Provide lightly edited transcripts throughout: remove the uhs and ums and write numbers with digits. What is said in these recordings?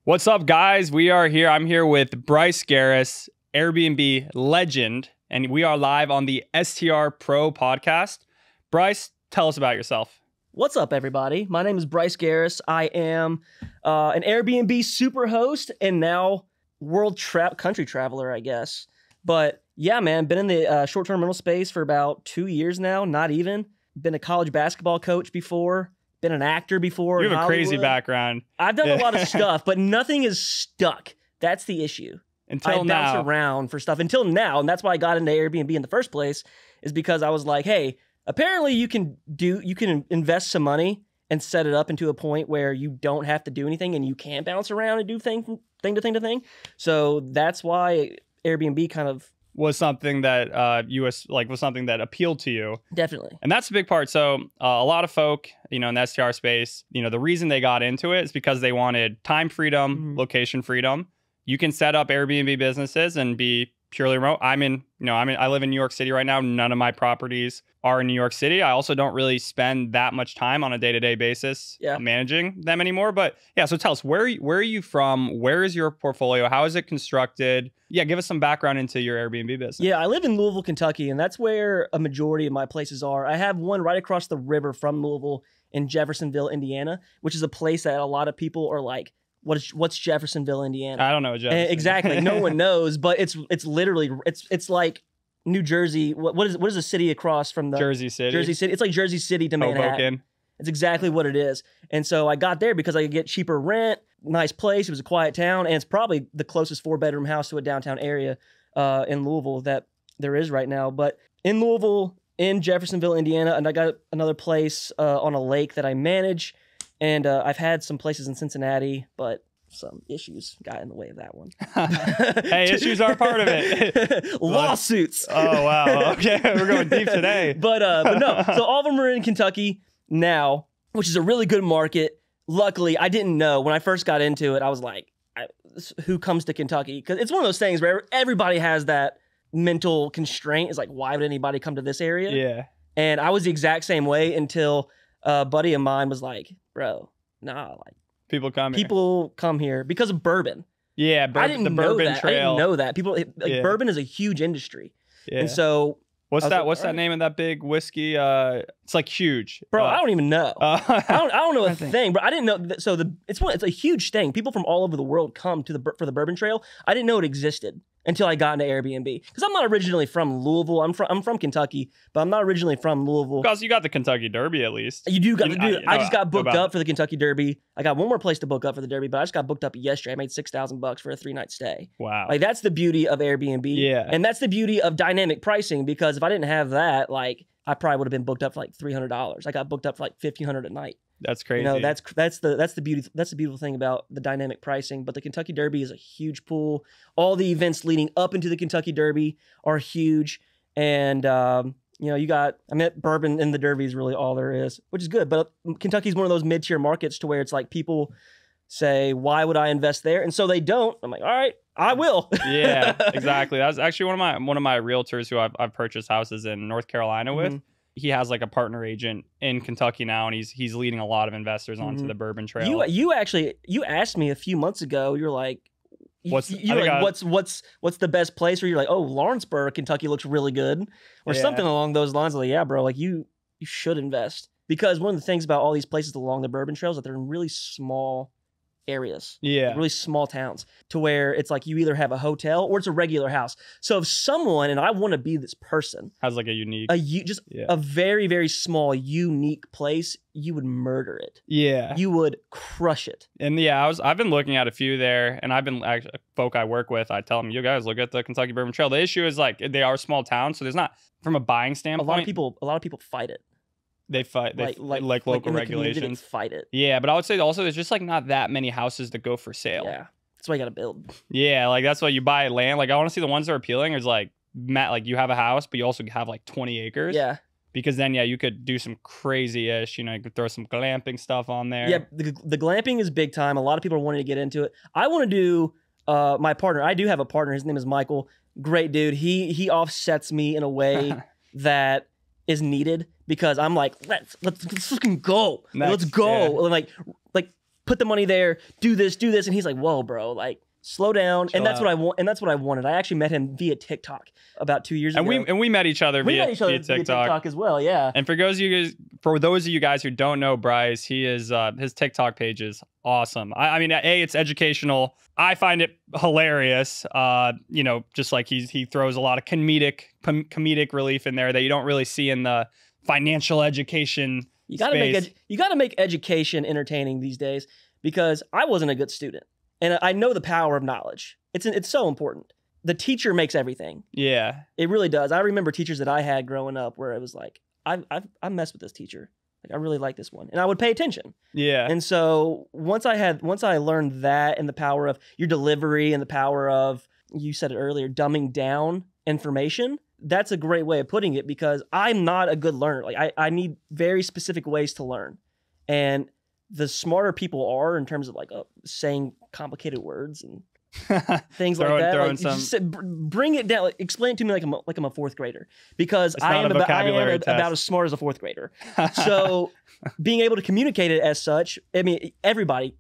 What's up, guys? We are here. I'm here with Bryce Garris, Airbnb legend, and we are live on the STR Pro podcast. Bryce, tell us about yourself. What's up, everybody? My name is Bryce Garris. I am an Airbnb super host and now country traveler, I guess. But yeah, man, been in the short-term rental space for about 2 years now, not even. Been a college basketball coach before. Been an actor before. You have a crazy background. I've done a lot of stuff, but nothing is stuck. That's the issue. Until I now. bounce around for stuff until now, and that's why I got into Airbnb in the first place, is because I was like, hey, apparently you can invest some money and set it up into a point where you don't have to do anything and you can bounce around and do thing to thing. So that's why Airbnb kind of was something that was something that appealed to you. Definitely. And that's a big part. So a lot of folk, in the STR space, the reason they got into it is because they wanted time freedom, location freedom. You can set up Airbnb businesses and be purely remote. I live in New York City right now. None of my properties are in New York City. I also don't really spend that much time on a day-to-day basis managing them anymore. But yeah, so tell us, where are you from? Where is your portfolio? How is it constructed? Yeah, give us some background into your Airbnb business. Yeah, I live in Louisville, Kentucky, and that's where a majority of my places are. I have one right across the river from Louisville in Jeffersonville, Indiana, which is a place that a lot of people are like, what's Jeffersonville, Indiana? I don't know what Jefferson. Exactly. No one knows, but it's literally it's like New Jersey. What is a city across from the Jersey City? Jersey City. It's like Jersey City to Manhattan. Hoboken. It's exactly what it is. And so I got there because I could get cheaper rent, nice place. It was a quiet town, and it's probably the closest 4-bedroom house to a downtown area in Louisville that there is right now. But in Louisville, in Jeffersonville, Indiana, and I got another place on a lake that I manage. And I've had some places in Cincinnati, but some issues got in the way of that one. Hey, issues are part of it. Lawsuits. Oh, wow. Okay, we're going deep today. But no, so all of them are in Kentucky now, which is a really good market. Luckily, I didn't know. When I first got into it, I was like, who comes to Kentucky? Because it's one of those things where everybody has that mental constraint. It's like, why would anybody come to this area? Yeah. And I was the exact same way until a buddy of mine was like, bro, nah, like people come here because of bourbon. Yeah, I didn't know that. I didn't know that. Bourbon is a huge industry. Yeah. And so what's that name of that big whiskey? It's like huge. Bro, I don't even know. I don't know a thing, but I didn't know that, so it's a huge thing. People from all over the world come to for the Bourbon Trail. I didn't know it existed until I got into Airbnb, because I'm not originally from Louisville. I'm from Kentucky, but I'm not originally from Louisville. Because you got the Kentucky Derby at least. You do got to do it. I just got booked up for the Kentucky Derby. I got one more place to book up for the Derby, but I just got booked up yesterday. I made $6,000 for a 3-night stay. Wow. Like, that's the beauty of Airbnb. Yeah. And that's the beauty of dynamic pricing, because if I didn't have that, like, I probably would have been booked up for like $300. I got booked up for like $1,500 a night. That's crazy. That's the beautiful thing about the dynamic pricing. But the Kentucky Derby is a huge pool. All the events leading up into the Kentucky Derby are huge, and bourbon in the Derby is really all there is, which is good. But Kentucky's one of those mid-tier markets to where it's like people say, why would I invest there? And so they don't. I'm like, all right, I will. Yeah, exactly. That's actually one of my realtors who I've purchased houses in North Carolina with. He has like a partner agent in Kentucky now, and he's leading a lot of investors onto the Bourbon Trail. You asked me a few months ago. You're like, what's the best place? Or you're like, oh, Lawrenceburg, Kentucky looks really good, or something along those lines. I'm like, yeah, bro, like you should invest, because one of the things about all these places along the Bourbon Trails is that they're in really small areas, really small towns, to where it's like you either have a hotel or it's a regular house. So if someone, and I want to be this person, has like a very, very small, unique place, you would murder it. Yeah, you would crush it. And yeah, I've been looking at a few there, and I've been actually folk I work with. I tell them, you guys look at the Kentucky Bourbon Trail. The issue is like they are small towns, so there's not, from a buying standpoint. A lot of people fight it. They fight, like local regulations. They fight it. Yeah, but I would say also there's just like not that many houses that go for sale. Yeah, that's why you got to build. Yeah, like that's why you buy land. Like I want to see the ones that are appealing. Is like you have a house, but you also have like 20 acres. Yeah. Because then you could do some crazy-ish. You could throw some glamping stuff on there. Yeah, the glamping is big time. A lot of people are wanting to get into it. I want to do my partner. I do have a partner. His name is Michael. Great dude. He offsets me in a way that is needed, because I'm like, let's fucking go. Let's go. Yeah. Like put the money there, do this. And he's like, whoa, bro, like, slow down. Chill and that's out. what I want. And that's what I wanted. I actually met him via TikTok about 2 years ago. And we met each other via TikTok as well. Yeah. And for those of you guys who don't know Bryce, he is his TikTok page is awesome. I mean, it's educational. I find it hilarious. You know, just like he throws a lot of comedic relief in there that you don't really see in the financial education. You gotta make education entertaining these days, because I wasn't a good student. And I know the power of knowledge. It's so important. The teacher makes everything. Yeah. It really does. I remember teachers that I had growing up where it was like, I messed with this teacher. Like, I really like this one. And I would pay attention. Yeah. And so once I learned that, and the power of your delivery, and the power of, you said it earlier, dumbing down information, that's a great way of putting it, because I'm not a good learner. Like, I need very specific ways to learn. And the smarter people are in terms of like saying complicated words and things like that, like, just bring it down, like, explain it to me like I'm a fourth grader, because I am about as smart as a fourth grader. So being able to communicate it as such, I mean, everybody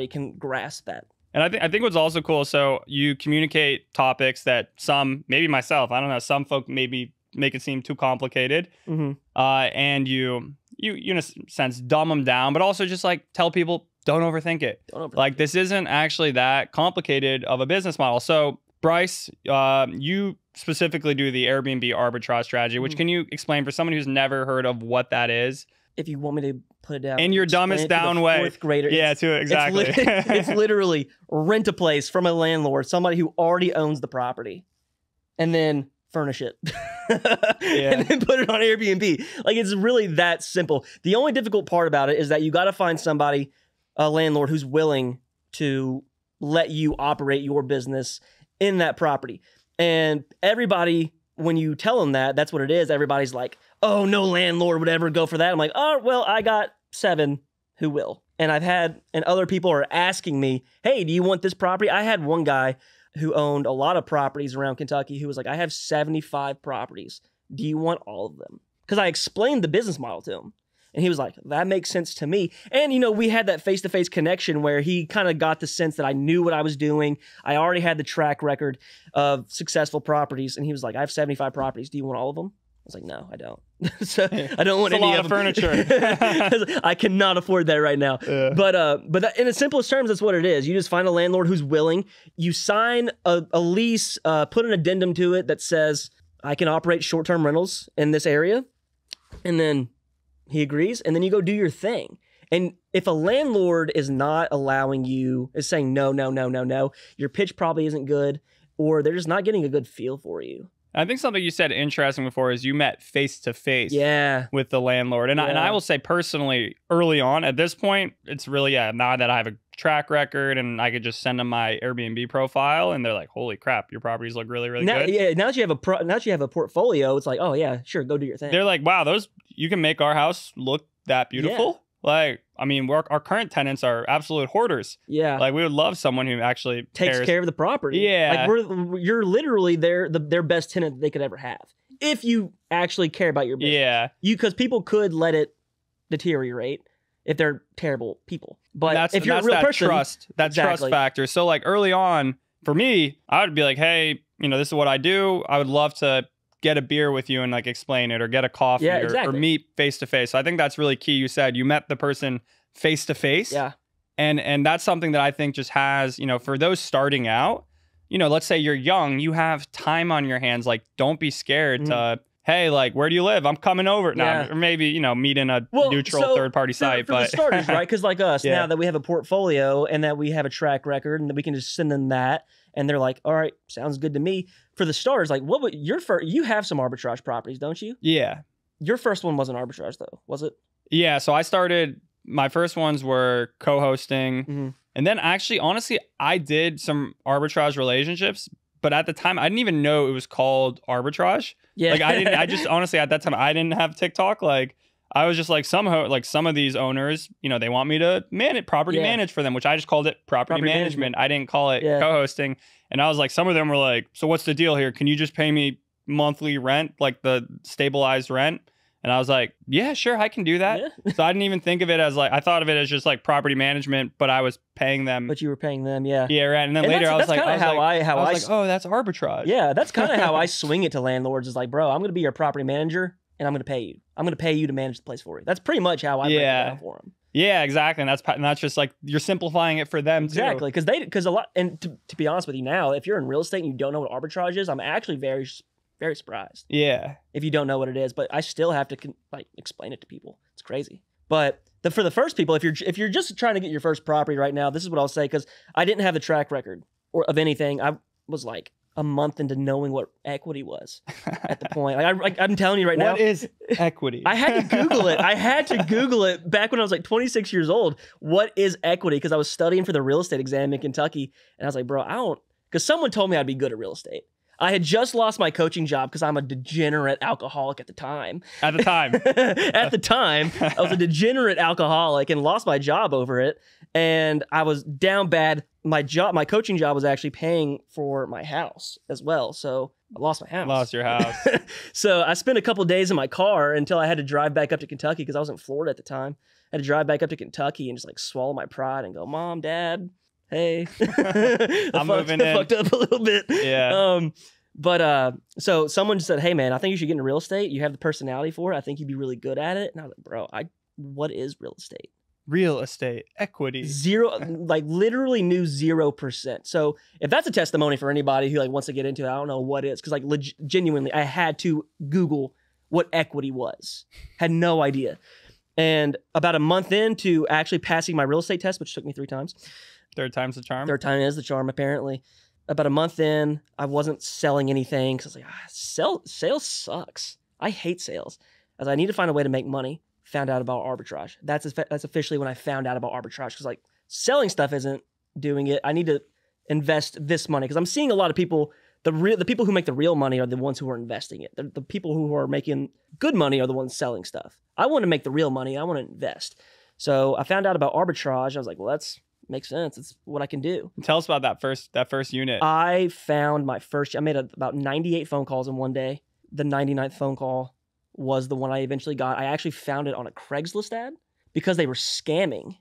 can grasp that. And I think what's also cool, so you communicate topics that some, maybe myself, I don't know, some folk maybe make it seem too complicated, and you in a sense dumb them down, but also just like tell people, don't overthink it. Like, this isn't actually that complicated of a business model. So Bryce, you specifically do the Airbnb arbitrage strategy, which can you explain for someone who's never heard of what that is? If you want me to put it down in your dumbest down way. Fourth grader. Yeah, exactly. It's literally rent a place from a landlord, somebody who already owns the property, and then furnish it. And then put it on Airbnb. Like, it's really that simple. The only difficult part about it is that you got to find somebody, a landlord, who's willing to let you operate your business in that property. And everybody, when you tell them that, that's what it is. Everybody's like, oh, no landlord would ever go for that. I'm like, oh, well, I got 7 who will. And other people are asking me, hey, do you want this property? I had one guy who owned a lot of properties around Kentucky who was like, I have 75 properties. Do you want all of them? Because I explained the business model to him. And he was like, that makes sense to me. And, you know, we had that face-to-face connection where he kind of got the sense that I knew what I was doing. I already had the track record of successful properties. And he was like, I have 75 properties. Do you want all of them? I was like, no, I don't. So I don't want any of furniture. I cannot afford that right now. Yeah. But in the simplest terms, that's what it is. You just find a landlord who's willing. You sign a lease, put an addendum to it that says, I can operate short-term rentals in this area. And then he agrees, and then you go do your thing. And if a landlord is not allowing you, is saying no, your pitch probably isn't good, or they're just not getting a good feel for you. I think something you said interesting before is you met face-to-face with the landlord. And I will say personally, early on, at this point, it's really, now that I have a track record and I could just send them my Airbnb profile and they're like, holy crap, your properties look really, really good. Yeah, now that you have a portfolio, it's like, oh yeah, sure, go do your thing. They're like, wow, you can make our house look that beautiful. Yeah. Like, I mean, our current tenants are absolute hoarders. Yeah. Like, we would love someone who actually takes care of the property. Yeah. Like, you're literally their best tenant they could ever have. If you actually care about your business. Yeah. Because people could let it deteriorate if they're terrible people. But if you're a real person, trust factor. So like early on, for me, I would be like, hey, you know, this is what I do. I would love to get a beer with you and like explain it, or get a coffee, or meet face to face. So I think that's really key. You said you met the person face to face. Yeah. And that's something that I think just has, you know, for those starting out, you know, let's say you're young, you have time on your hands. Like, don't be scared to, hey, like, where do you live? I'm coming over. Now, or maybe, you know, meet in a neutral third-party site. For the starters, right? Because like us, now that we have a portfolio and that we have a track record and that we can just send them that, and they're like, all right, sounds good to me. For the starters, like, what would your first? You have some arbitrage properties, don't you? Yeah. Your first one wasn't arbitrage, though, was it? Yeah. So I started. My first ones were co-hosting, and then actually, honestly, I did some arbitrage relationships. But at the time, I didn't even know it was called arbitrage. Yeah. Like, I just honestly, at that time, I didn't have TikTok. Like, I was just like, some of these owners, you know, they want me to manage for them, which I just called it property management. I didn't call it co-hosting. And I was like, some of them were like, so what's the deal here? Can you just pay me monthly rent, like the stabilized rent? And I was like, yeah, sure, I can do that. Yeah. So I didn't even think of it as like, I thought of it as just like property management, but I was paying them. But you were paying them, yeah. Yeah, right. And then later I was like, oh, that's arbitrage. Yeah, that's kind of how I swing it to landlords is like, bro, I'm going to be your property manager and I'm going to pay you. I'm going to pay you to manage the place for you. That's pretty much how I break it down for them. Yeah, exactly. And that's just like, you're simplifying it for them exactly. too. Because a lot, and to be honest with you now, if you're in real estate and you don't know what arbitrage is, I'm actually very surprised. Yeah. If you don't know what it is, but I still have to like explain it to people. It's crazy. But for the first people, if you're just trying to get your first property right now, this is what I'll say, because I didn't have the track record or of anything. I was like a month into knowing what equity was at the point. Like I'm telling you right now. What is equity? I had to Google it. I had to Google it back when I was like 26 years old. What is equity? Because I was studying for the real estate exam in Kentucky. And I was like, bro, I don't, because someone told me I'd be good at real estate. I had just lost my coaching job because I'm a degenerate alcoholic at the time. At the time. At the time, I was a degenerate alcoholic and lost my job over it. And I was down bad. My coaching job was actually paying for my house as well. So I lost my house. Lost your house. So I spent a couple of days in my car until I had to drive back up to Kentucky because I was in Florida at the time. I had to drive back up to Kentucky and just like swallow my pride and go, Mom, Dad, hey, I'm moving in. Fucked up a little bit. Yeah. So someone just said, hey man, I think you should get into real estate. You have the personality for it. I think you'd be really good at it. And I was like, bro, what is real estate? Real estate equity. Zero, like literally knew 0%. So if that's a testimony for anybody who like wants to get into it, I don't know what it is. Cause like genuinely, I had to Google what equity was. Had no idea. And about a month into actually passing my real estate test, which took me 3 times. Third time's the charm. Third time is the charm, apparently. About a month in, I wasn't selling anything because I was like, sales sucks. I hate sales. As I need to find a way to make money. Found out about arbitrage. That's officially when I found out about arbitrage because like selling stuff isn't doing it. I need to invest this money because I'm seeing a lot of people. The people who make the real money are the ones who are investing it. The people who are making good money are the ones selling stuff. I want to make the real money. I want to invest. So I found out about arbitrage. I was like, well, that's makes sense. It's what I can do. Tell us about that first unit. I found my first. I made about 98 phone calls in one day. The 99th phone call was the one I eventually got. I actually found it on a Craigslist ad because they were scamming.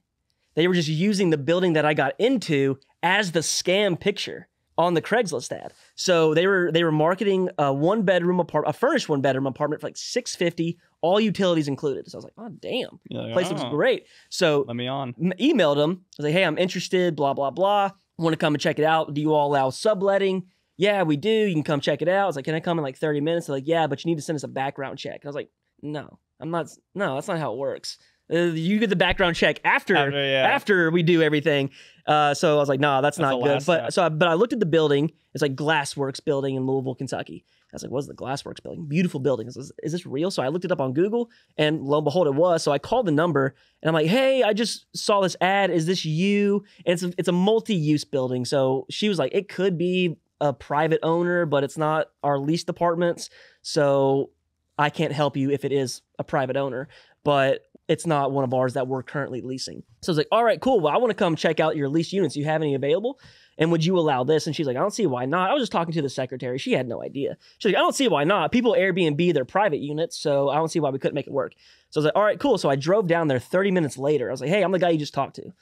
They were just using the building that I got into as the scam picture on the Craigslist ad. So they were marketing a furnished 1-bedroom apartment for like $650, all utilities included. So I was like, oh damn, place looks great. So let me on. Emailed them. I was like, hey, I'm interested. Blah blah blah. Want to come and check it out? Do you all allow subletting? Yeah, we do. You can come check it out. I was like, can I come in like 30 minutes? They're like, yeah, but you need to send us a background check. And I was like, no, that's not how it works. You get the background check after we do everything. So I was like, nah, that's not good. But I looked at the building. It's like Glassworks building in Louisville, Kentucky. I was like, what's the Glassworks building? Beautiful building. Is this real? So I looked it up on Google and lo and behold, it was. So I called the number and I'm like, hey, I just saw this ad. Is this you? And it's a multi-use building. So she was like, it could be a private owner, but it's not our leased apartments. So I can't help you if it is a private owner, but it's not one of ours that we're currently leasing. So I was like, all right, cool. Well, I want to come check out your leased units. Do you have any available? And would you allow this? And she's like, I don't see why not. I was just talking to the secretary. She had no idea. She's like, I don't see why not. People Airbnb their private units, so I don't see why we couldn't make it work. So I was like, all right, cool. So I drove down there 30 minutes later. I was like, hey, I'm the guy you just talked to.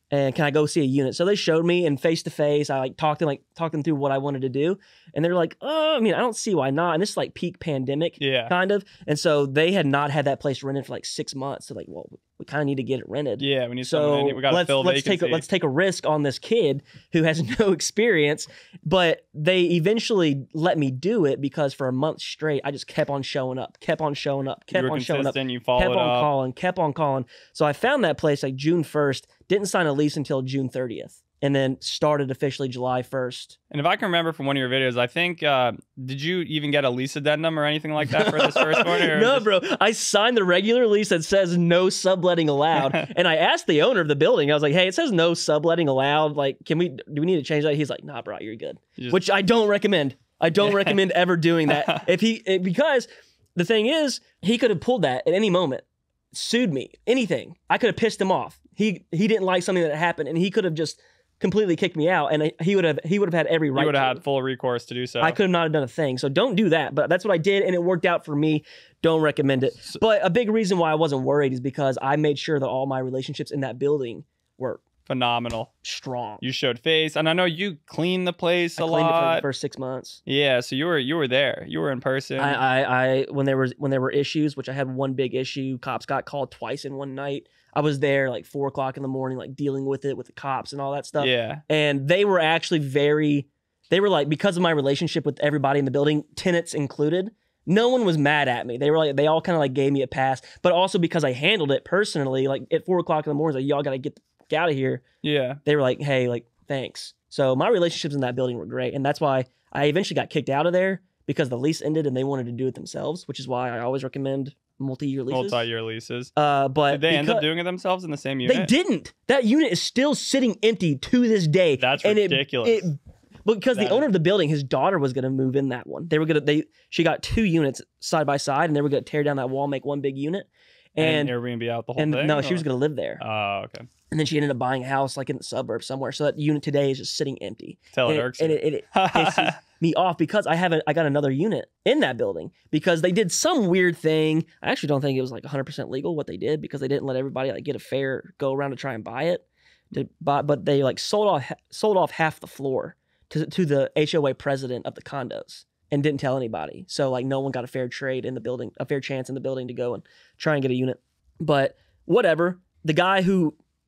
And can I go see a unit? So they showed me, and face to face, I talked them through what I wanted to do. And they're like, oh, I mean, I don't see why not. And this is like peak pandemic, kind of. And so they had not had that place rented for like 6 months. So like, well, we kind of need to get it rented. Yeah, we need someone in. We got to fill vacancy. Let's take a risk on this kid who has no experience. But they eventually let me do it because for a month straight, I just kept on showing up, kept on showing up. You followed up. Kept on calling. So I found that place like June 1st. Didn't sign a lease until June 30th, and then started officially July 1st. And if I can remember from one of your videos, I think, did you even get a lease addendum or anything like that for this first one? No, bro. I signed the regular lease that says no subletting allowed. And I asked the owner of the building, I was like, hey, it says no subletting allowed. Like, do we need to change that? He's like, nah, bro, you're good. Which I don't recommend. I don't recommend ever doing that. Because the thing is, he could have pulled that at any moment. Sued me, anything. I could have pissed him off. He didn't like something that happened, and he could have just completely kicked me out, and he would have had every right. You would have had full recourse to do so. I could have not have done a thing. So don't do that. But that's what I did, and it worked out for me. Don't recommend it. But a big reason why I wasn't worried is because I made sure that all my relationships in that building were phenomenal, strong. You showed face, and I know you cleaned the place a lot. I cleaned it for the first 6 months. Yeah, so you were there. You were in person. I when there were issues, which I had one big issue. Cops got called twice in one night. I was there like 4 o'clock in the morning, like dealing with it with the cops and all that stuff. Yeah, and they were actually they were like, because of my relationship with everybody in the building, tenants included. No one was mad at me. They were like, they all kind of like gave me a pass, but also because I handled it personally. Like at 4 o'clock in the morning, like y'all got to get out of here. Yeah. They were like, hey, like, thanks. So my relationships in that building were great. And that's why I eventually got kicked out of there, because the lease ended and they wanted to do it themselves, which is why I always recommend multi-year leases. Multi-year leases. But did they end up doing it themselves in the same unit? They didn't. That unit is still sitting empty to this day. That's ridiculous. Because the owner of the building, his daughter was going to move in that one. She got 2 units side by side, and they were going to tear down that wall, make one big unit. And Airbnb out the whole thing? No, she was going to live there. Oh, okay. And then she ended up buying a house like in the suburbs somewhere. So that unit today is just sitting empty. Tell it irks and it pisses me off, because I got another unit in that building because they did some weird thing. I actually don't think it was like 100% legal what they did, because they didn't let everybody like get a fair go around to try and buy it. But they like sold off half the floor to the HOA president of the condos, and didn't tell anybody. So like no one got a fair trade in the building, a fair chance in the building to go and try and get a unit. But whatever, the guy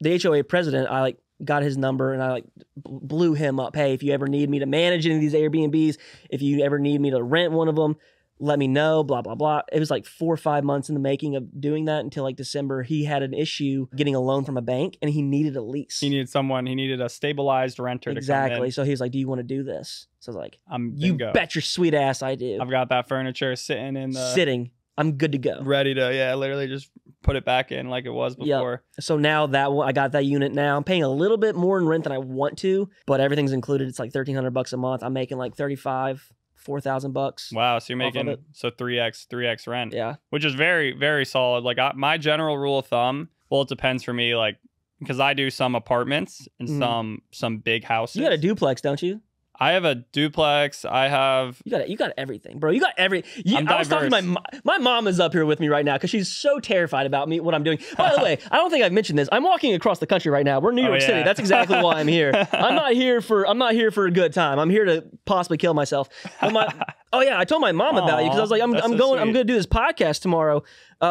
the HOA president, I like got his number and I like blew him up. Hey, if you ever need me to manage any of these Airbnbs, if you ever need me to rent one of them, let me know, blah, blah, blah. It was like 4 or 5 months in the making of doing that until like December. He had an issue getting a loan from a bank and he needed a lease. He needed a stabilized renter to come in. So he was like, do you want to do this? So I was like, you bet your sweet ass I do. I've got that furniture sitting in the... Sitting. I'm good to go. Ready to, literally just put it back in like it was before. Yep. So now I got that unit now. I'm paying a little bit more in rent than I want to, but everything's included. It's like $1,300 a month. I'm making like $4,000. Wow, so you're making 3x rent. Yeah, which is very, very solid. Like my general rule of thumb, well, it depends for me, like because I do some apartments and some big houses. You got a duplex, don't you? I have a duplex. I have... You got everything, bro. You got every... I was talking to my mom is up here with me right now because she's so terrified about what I'm doing. By the way, I don't think I've mentioned this. I'm walking across the country right now. We're in New York City. That's exactly why I'm here. I'm not here for a good time. I'm here to possibly kill myself. I told my mom about you because I was like, I'm going to do this podcast tomorrow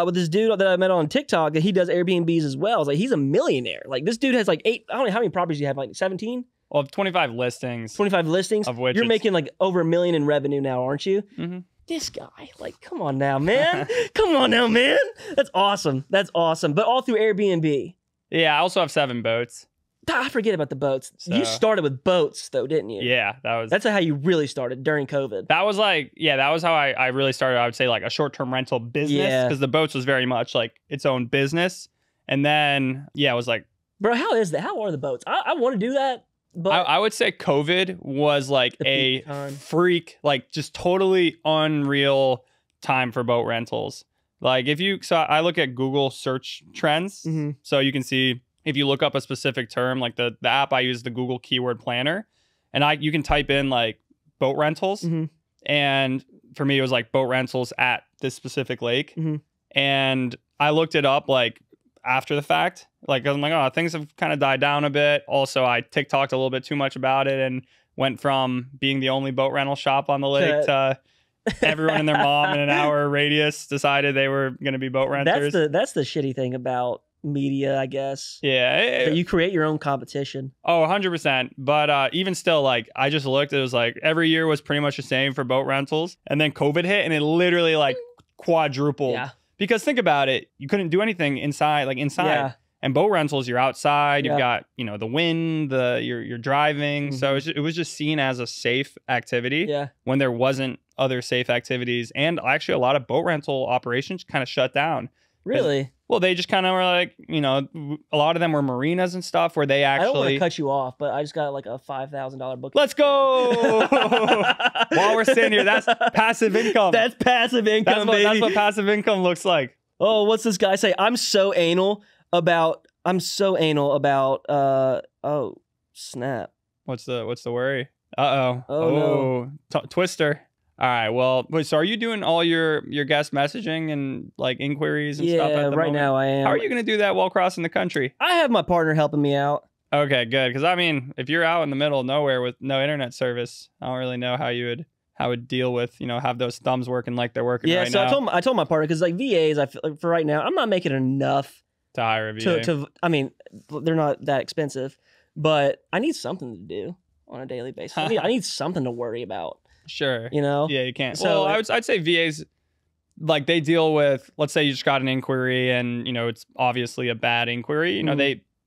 with this dude that I met on TikTok, and he does Airbnbs as well. I was like, he's a millionaire. Like this dude has like 8. I don't know how many properties you have. Like 17. Well, 25 listings. 25 listings? Of which you're making like over $1 million in revenue now, aren't you? Mm-hmm. This guy, like, come on now, man. Come on now, man. That's awesome. That's awesome. But all through Airbnb. Yeah, I also have 7 boats. I forget about the boats. So, you started with boats, though, didn't you? Yeah, that's how you really started during COVID. That was how I really started. I would say like a short-term rental business because the boats was very much like its own business. And then, it was like... Bro, how is that? How are the boats? I want to do that. But I would say COVID was like a freak, like just totally unreal time for boat rentals. Like I look at Google search trends. So you can see if you look up a specific term, like the app I use, the Google Keyword Planner, and you can type in like boat rentals. And for me, it was like boat rentals at this specific lake. And I looked it up like after the fact. Like, I'm like, oh, things have kind of died down a bit. Also, I TikToked a little bit too much about it and went from being the only boat rental shop on the lake to everyone and their mom in an hour radius decided they were going to be boat renters. That's the shitty thing about media, I guess. Yeah. That you create your own competition. Oh, 100%. But even still, like, I just looked, it was like every year was pretty much the same for boat rentals. And then COVID hit and it literally like quadrupled. Yeah. Because think about it, you couldn't do anything inside. Yeah. And boat rentals, you're outside, you've got, the wind, you're driving. So it was just seen as a safe activity when there wasn't other safe activities. And actually a lot of boat rental operations kind of shut down. Really? Well, they just kind of were like, a lot of them were marinas and stuff where they actually... I don't want to cut you off, but I just got like a $5,000 book. Let's go! While we're sitting here, that's passive income. That's passive income, baby. That's what passive income looks like. Oh, what's this guy say? I'm so anal about snap. What's the worry? Uh-oh. Oh no. Twister. All right. Well, so are you doing all your guest messaging and like inquiries and stuff at the moment? Right now I am. How are you going to do that while crossing the country? I have my partner helping me out. Okay, good. Because I mean, if you're out in the middle of nowhere with no internet service, I don't really know how you would deal with, have those thumbs working like they're working right now. Yeah, so I told my partner, because like VAs, I feel like for right now, I'm not making enough to hire a VA. I mean, they're not that expensive, but I need something to do on a daily basis. I need something to worry about. Sure. Yeah, you can't. So I'd say VAs, like they deal with, let's say you just got an inquiry and, it's obviously a bad inquiry.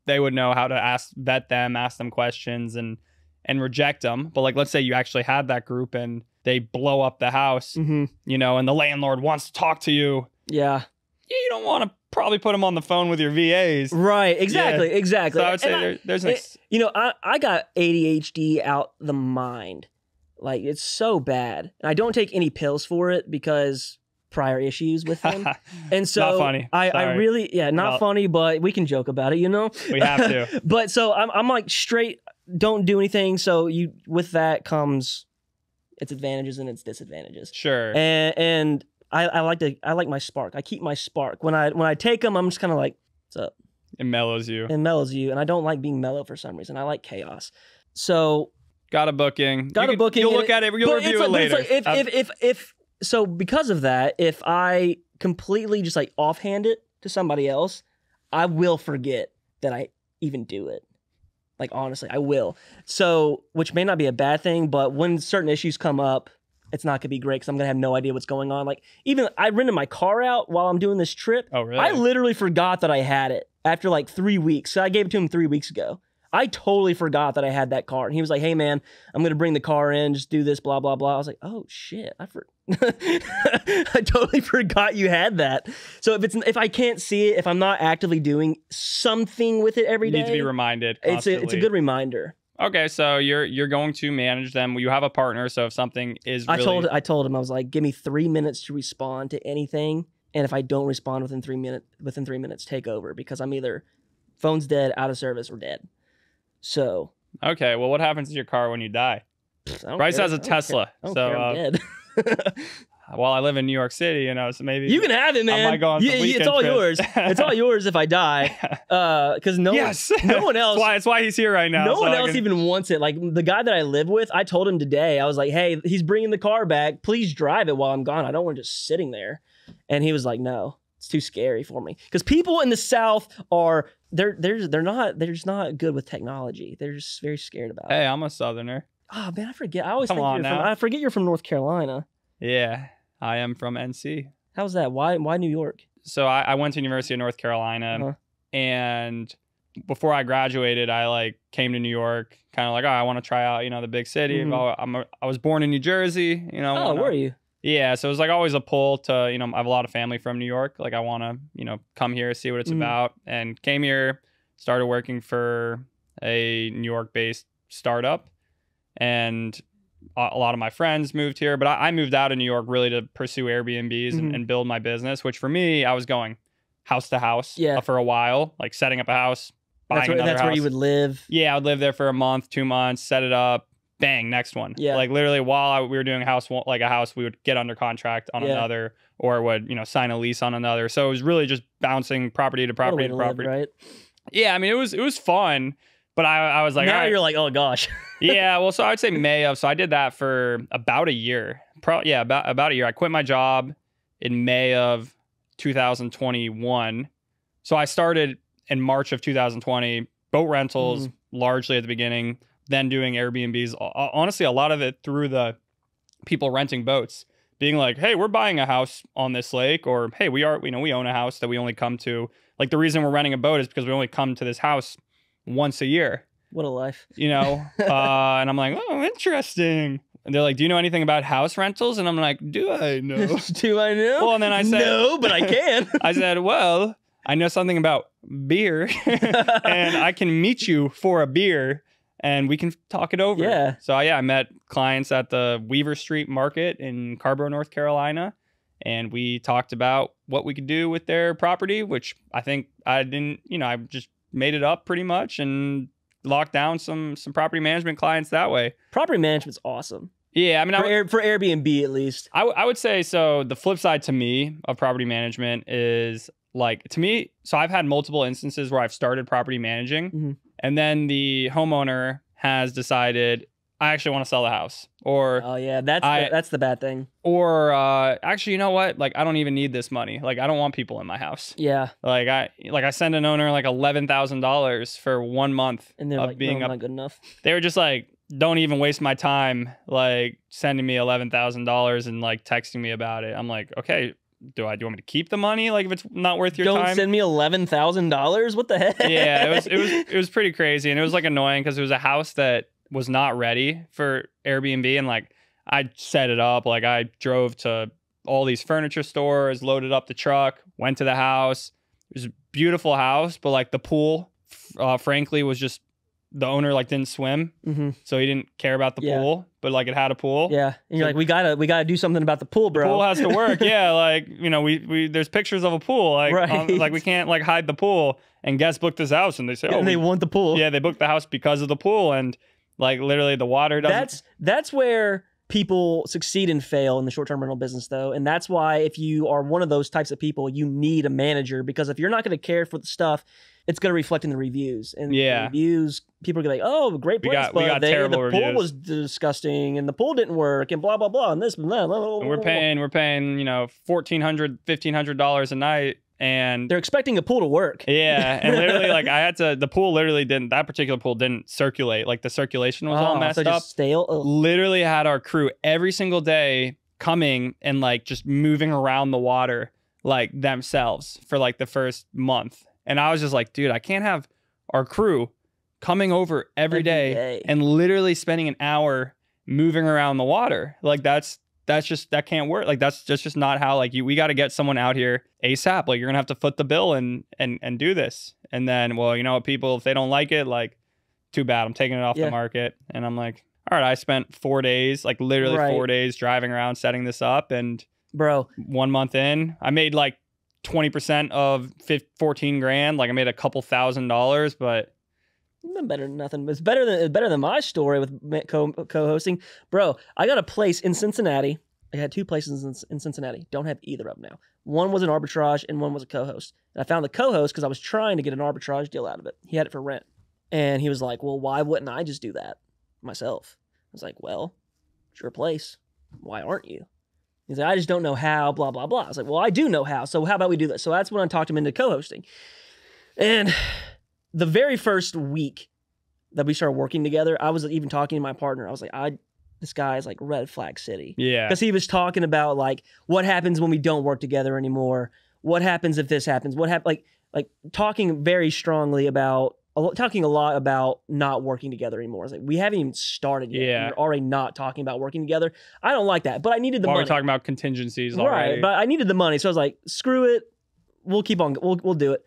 They would know how to vet them, ask them questions and reject them. But like, let's say you actually had that group and they blow up the house, and the landlord wants to talk to you. Yeah. You don't want to probably put them on the phone with your VAs. Right. Exactly. Exactly. So I would say there's I got ADHD out the mind. Like, it's so bad. And I don't take any pills for it because prior issues with him. And so not funny. I really, not funny, but we can joke about it, We have to. But so I'm like straight, don't do anything. So with that comes its advantages and its disadvantages. Sure. And I like my spark. I keep my spark. When I take them, I'm just kind of like, what's up? It mellows you. And I don't like being mellow for some reason. I like chaos. So got a booking. You'll look at it. You'll review it later. If so, because of that, if I completely just like offhand it to somebody else, I will forget that I even do it. Like, honestly, I will. So, which may not be a bad thing, but when certain issues come up, it's not going to be great because I'm going to have no idea what's going on. Like, even I rented my car out while I'm doing this trip. Oh, really? I literally forgot that I had it after like 3 weeks. So I gave it to him 3 weeks ago. I totally forgot that I had that car. And he was like, hey, man, I'm going to bring the car in. Just do this, blah, blah, blah. I was like, oh, shit. I totally forgot you had that. So if I can't see it, if I'm not actively doing something with it every day. You need to be reminded constantly. It's a good reminder. Okay, so you're going to manage them. You have a partner, so if something is really... I told him, I was like, give me 3 minutes to respond to anything. And if I don't respond within 3 minutes, take over. Because I'm either phone's dead, out of service, or dead. So okay, well, what happens to your car when you die? Bryce has a Tesla, I'm dead. Well, I live in New York City, so maybe you can have it, man. I might go on some it's all yours. It's all yours if I die. Because no one else. That's why he's here right now. No one else even wants it. Like the guy that I live with, I told him today. I was like, "Hey, he's bringing the car back. Please drive it while I'm gone. I don't want it just sitting there." And he was like, "No, it's too scary for me." Because people in the South are. They're just not good with technology. They're just very scared about it. Hey, I'm a Southerner. Oh man, I forget. I forget you're from North Carolina. Yeah, I am from NC. How's that? Why New York? So I went to University of North Carolina, and before I graduated, I came to New York, kind of like, I want to try out, the big city. I was born in New Jersey, Oh, were you? Yeah, so it was always a pull to, I have a lot of family from New York. Like I want to, come here, see what it's about. And came here, started working for a New York-based startup. And a lot of my friends moved here. But I moved out of New York really to pursue Airbnbs and build my business, which for me, I was going house to house for a while, like setting up a house, buying another house. That's where you would live? Yeah, I would live there for a month, 2 months, set it up. Bang, next one. Yeah. Like literally while we were doing a house, we would get under contract on another, or would, sign a lease on another. So it was really just bouncing property to property to property. Live, right? Yeah, I mean, it was fun, but I was like, now you're like, oh gosh. Yeah, well, so I would say so I did that for about a year. About a year. I quit my job in May of 2021. So I started in March of 2020, boat rentals largely at the beginning. Then doing Airbnbs, honestly, a lot of it through the people renting boats, being like, hey, we're buying a house on this lake, or hey, we own a house that we only come to. Like the reason we're renting a boat is because we only come to this house once a year. What a life. And I'm like, oh, interesting. And they're like, do you know anything about house rentals? And I'm like, do I know? Do I know? Well, and then I said, no, but I can. I said, well, I know something about beer and I can meet you for a beer. And we can talk it over. Yeah. So I met clients at the Weaver Street Market in Carborough, North Carolina. And we talked about what we could do with their property, which I think I didn't, I just made it up pretty much and lock down some property management clients that way. Property management's awesome. Yeah, I mean, for Airbnb at least. I would say so. The flip side to me of property management is like, to me, so I've had multiple instances where I've started property managing, and then the homeowner has decided, I actually want to sell the house. Or oh yeah, that's the bad thing. Or actually, you know what? Like, I don't even need this money. Like, I don't want people in my house. Yeah. Like I send an owner like $11,000 for 1 month, and they're like, being not good enough. They were just like, don't even waste my time like sending me $11,000 and like texting me about it. I'm like, okay, do you want me to keep the money? Like, if it's not worth your time, don't send me $11,000. What the heck? Yeah, it was pretty crazy, and it was like annoying because it was a house that was not ready for Airbnb, and like I set it up. Like, I drove to all these furniture stores, loaded up the truck, went to the house. It was a beautiful house, but like the pool, frankly, was just, the owner like didn't swim, so he didn't care about the pool, but like it had a pool. Yeah, and you're like, we gotta do something about the pool, bro. The pool has to work. Yeah, like, you know, we there's pictures of a pool, like like we can't like hide the pool. And guests booked this house, and they say, and they want the pool. Yeah, they booked the house because of the pool, and like literally the water doesn't. That's where people succeed and fail in the short-term rental business, though, and that's why if you are one of those types of people, you need a manager, because if you're not going to care for the stuff, it's going to reflect in the reviews. And the reviews, people are going to be like, oh, great place, but the pool was disgusting, and the pool didn't work, and blah, blah, blah, and this and that. And we're paying, you know, $1,400, $1,500 a night, and they're expecting a pool to work. Yeah, and literally, like, the pool literally didn't, that particular pool didn't circulate. Like, the circulation was all messed up. Just stale? Ugh. Literally had our crew every single day coming and, like, just moving around the water, like, themselves for, like, the first month. And I was just like, dude, I can't have our crew coming over every day and literally spending an hour moving around the water. Like, that can't work. Like, that's just not how, like, we got to get someone out here ASAP. Like, you're gonna have to foot the bill and do this. And then, well, you know what, people, if they don't like it, like, too bad, I'm taking it off the market. And I'm like, all right, I spent 4 days, like literally 4 days driving around setting this up, and bro, 1 month in, I made like 20% of 14 grand. Like, I made a couple $1,000, but better than nothing. It's better than my story with co-hosting. Bro, I got a place in Cincinnati. I had 2 places in Cincinnati. Don't have either of them now. One was an arbitrage and one was a co-host. And I found the co-host because I was trying to get an arbitrage deal out of it. He had it for rent. And he was like, well, why wouldn't I just do that myself? I was like, well, it's your place. Why aren't you? He's like, I just don't know how, blah, blah, blah. I was like, well, I do know how. So how about we do that? So that's when I talked him into co-hosting. And the very first week that we started working together, I was even talking to my partner. I was like, this guy is like red flag city. Yeah. Because he was talking about like, what happens when we don't work together anymore? What happens if this happens? Like talking very strongly about, talking a lot about not working together anymore. It's like, we haven't even started yet. Yeah. We're already not talking about working together. I don't like that, but I needed the money. We're talking about contingencies already. Right, but I needed the money. So I was like, screw it. We'll keep on, we'll do it.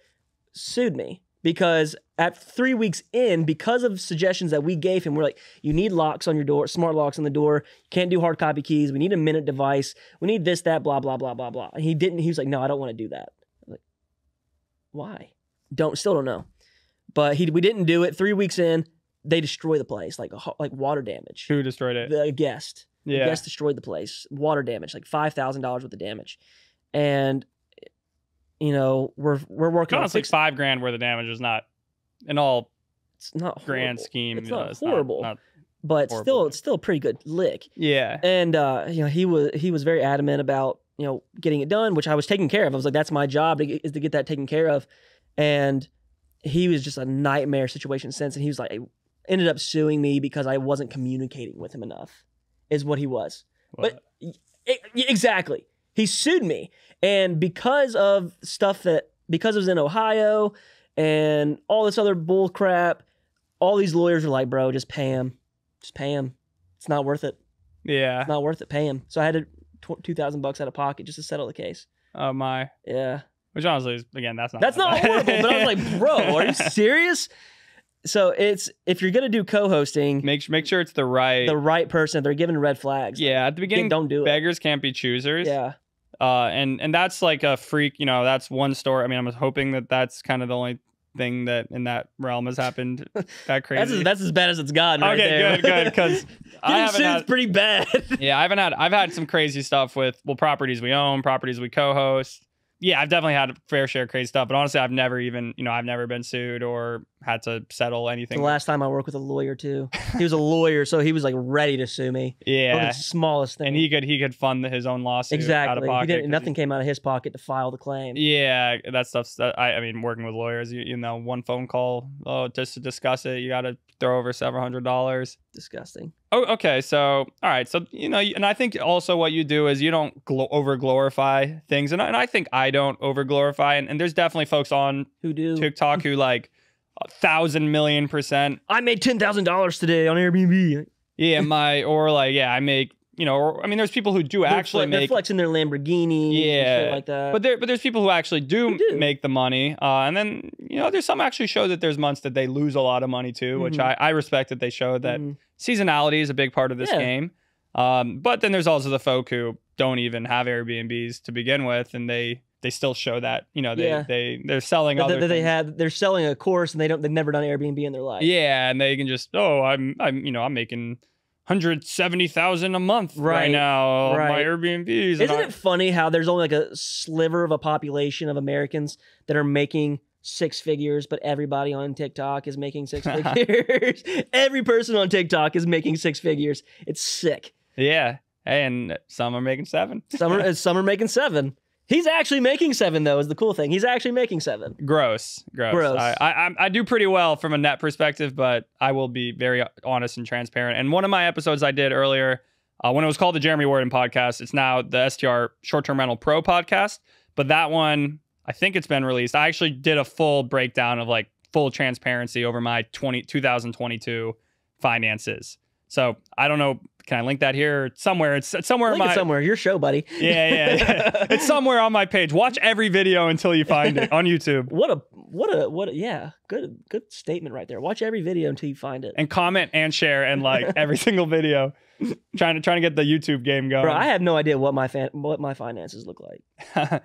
Sued me. Because at 3 weeks in, because of suggestions that we gave him, we're like, you need locks on your door, smart locks on the door. You can't do hard copy keys. We need a minute device. We need this, that, blah, blah, blah, blah, blah. And he didn't. He was like, no, I don't want to do that. I was like, why? Still don't know. But we didn't do it. 3 weeks in, they destroy the place, like water damage. Who destroyed it? The guest. Yeah. The guest destroyed the place. Water damage, like $5,000 worth of damage. And you know, we're working on like $5,000 worth of damage is not in all. It's not grand horrible. scheme. It's not horrible, not but horrible. it's still a pretty good lick. Yeah. And you know, he was very adamant about, you know, getting it done, which I was taking care of. I was like, that's my job is to get that taken care of. And he was just a nightmare situation since. And he was like, ended up suing me because I wasn't communicating with him enough, is what he was. What? But exactly. He sued me. And because of because it was in Ohio and all this other bull crap, all these lawyers were like, bro, just pay him. Just pay him. It's not worth it. Yeah. It's not worth it. Pay him. So I had to $2,000 out of pocket just to settle the case. Oh my. Yeah. Which honestly is, again, that's not horrible. But I was like, bro, are you serious? So if you're gonna do co-hosting, make sure it's the right person. If they're giving red flags. Yeah, at the beginning, don't do it. Beggars can't be choosers. Yeah. And that's like a freak, you know, that's one story. I mean, I'm hoping that that's kind of the only thing that in that realm has happened that crazy. That's as bad as it's gotten. Okay, right good. Because I haven't had pretty bad. Yeah, I've had some crazy stuff with properties we own, properties we co-host. Yeah, I've definitely had a fair share of crazy stuff, but honestly, I've never been sued or had to settle anything. The last time I worked with a lawyer too. He was a lawyer, so he was like ready to sue me. Yeah, the smallest thing. And he could fund his own lawsuit out of pocket. Nothing came out of his pocket to file the claim. Yeah, that stuff's. I mean, working with lawyers, you know, one phone call, just to discuss it, you got to throw over several $100s. Disgusting. Oh, okay. So, all right. So, you know, and I think also what you do is you don't over glorify things. And I think I don't over glorify. And there's definitely folks on who do TikTok who like 1,000,000,000%. I made $10,000 today on Airbnb. Yeah. I make, you know, or, I mean, there's people who do actually make. They're flexing their Lamborghini. Yeah. And shit like that. But there's people who actually do make the money. And then, you know, there's some actually show that there's months that they lose a lot of money too, which I respect that they show that seasonality is a big part of this game. But then there's also the folk who don't even have Airbnbs to begin with, and they still show that, you know, they're selling other things. They're selling a course and they've never done Airbnb in their life. Yeah, and they can just, I'm making $170,000 a month right now on my Airbnbs. Isn't it funny how there's only like a sliver of a population of Americans that are making 6 figures, but everybody on TikTok is making 6 figures. Every person on TikTok is making 6 figures. It's sick. Yeah, and some are making 7. Some are making 7. He's actually making 7 though. Is the cool thing. He's actually making 7. Gross. I do pretty well from a net perspective, but I will be very honest and transparent. And one of my episodes I did earlier, when it was called the Jeremy Warden podcast, it's now the STR Short-Term Rental Pro podcast. But that one, I think it's been released. I actually did a full breakdown of like full transparency over my 2022 finances. So I don't know. Can I link that here somewhere? It's somewhere. Somewhere. Your show, buddy. Yeah. It's somewhere on my page. Watch every video until you find it on YouTube. What a yeah. Good statement right there. Watch every video until you find it. And comment and share and like every single video. Trying to get the YouTube game going. Bro, I have no idea what my finances look like.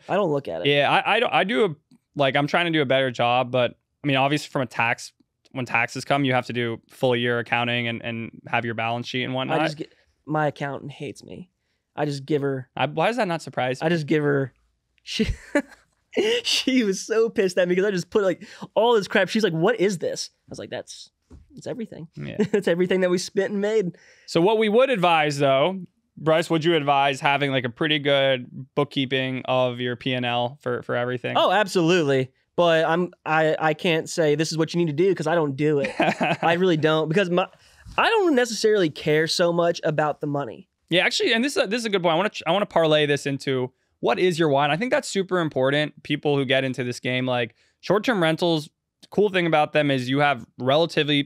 I don't look at it. Yeah, I'm trying to do a better job, but I mean, obviously when taxes come, you have to do full year accounting and have your balance sheet and whatnot. My accountant hates me. I just give her. Why does that not surprise you? I just give her. She was so pissed at me because I just put like all this crap. She's like, "What is this?" I was like, "It's everything. Yeah. It's everything that we spent and made." So what we would advise, though, Bryce, would you advise having like a pretty good bookkeeping of your P&L for everything? Oh, absolutely. But I can't say this is what you need to do because I don't do it. I really don't, because I don't necessarily care so much about the money. Yeah, actually, and this is a good point. I want to parlay this into what is your why. And I think that's super important. People who get into this game, like short-term rentals, the cool thing about them is you have relatively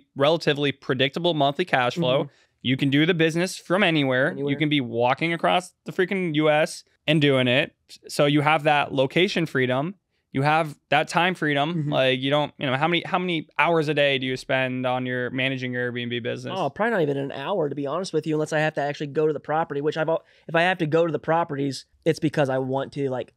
predictable monthly cash flow. You can do the business from anywhere. You can be walking across the freaking US and doing it. So you have that location freedom. You have that time freedom. Like you don't, how many hours a day do you spend on managing your Airbnb business? Oh, probably not even an hour, to be honest with you, unless I have to actually go to the property, which if I have to go to the properties, it's because I want to. Like,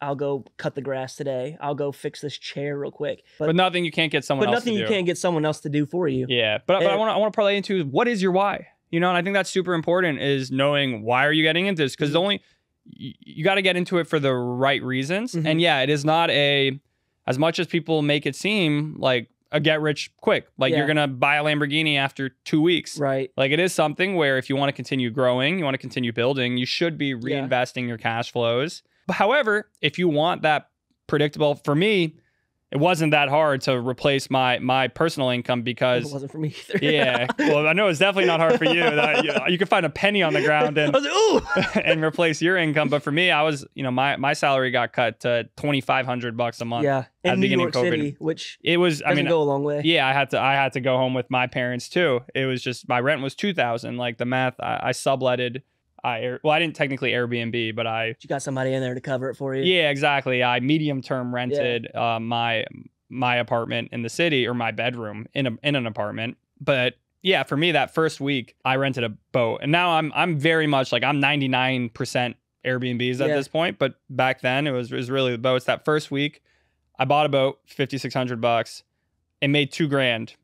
I'll go cut the grass today. I'll go fix this chair real quick. But nothing you can't get someone else to do. But nothing you can't get someone else to do for you. Yeah, but I want to parlay into what is your why? And I think that's super important, is knowing why are you getting into this? Because you got to get into it for the right reasons. And yeah, it is not as much as people make it seem like a get rich quick. Like you're going to buy a Lamborghini after 2 weeks. Right. Like it is something where if you want to continue growing, you want to continue building, you should be reinvesting your cash flows. But however, if you want that predictable, for me, it wasn't that hard to replace my personal income because... It wasn't for me either. Yeah. Well, I know it's definitely not hard for you. You could find a penny on the ground and, I was like, ooh! And replace your income. But for me, I was, my salary got cut to $2,500 a month. Yeah. In New York City, which it was, doesn't go a long way. Yeah, I had to go home with my parents too. It was just, my rent was $2,000. Like the math, I subletted. I didn't technically Airbnb, but you got somebody in there to cover it for you. Yeah, exactly. I medium term rented my apartment in the city, or my bedroom in an apartment. But yeah, for me, that first week I rented a boat, and now I'm very much like I'm 99% Airbnbs at this point. But back then it was really the boats. That first week, I bought a boat, $5,600. It made $2,000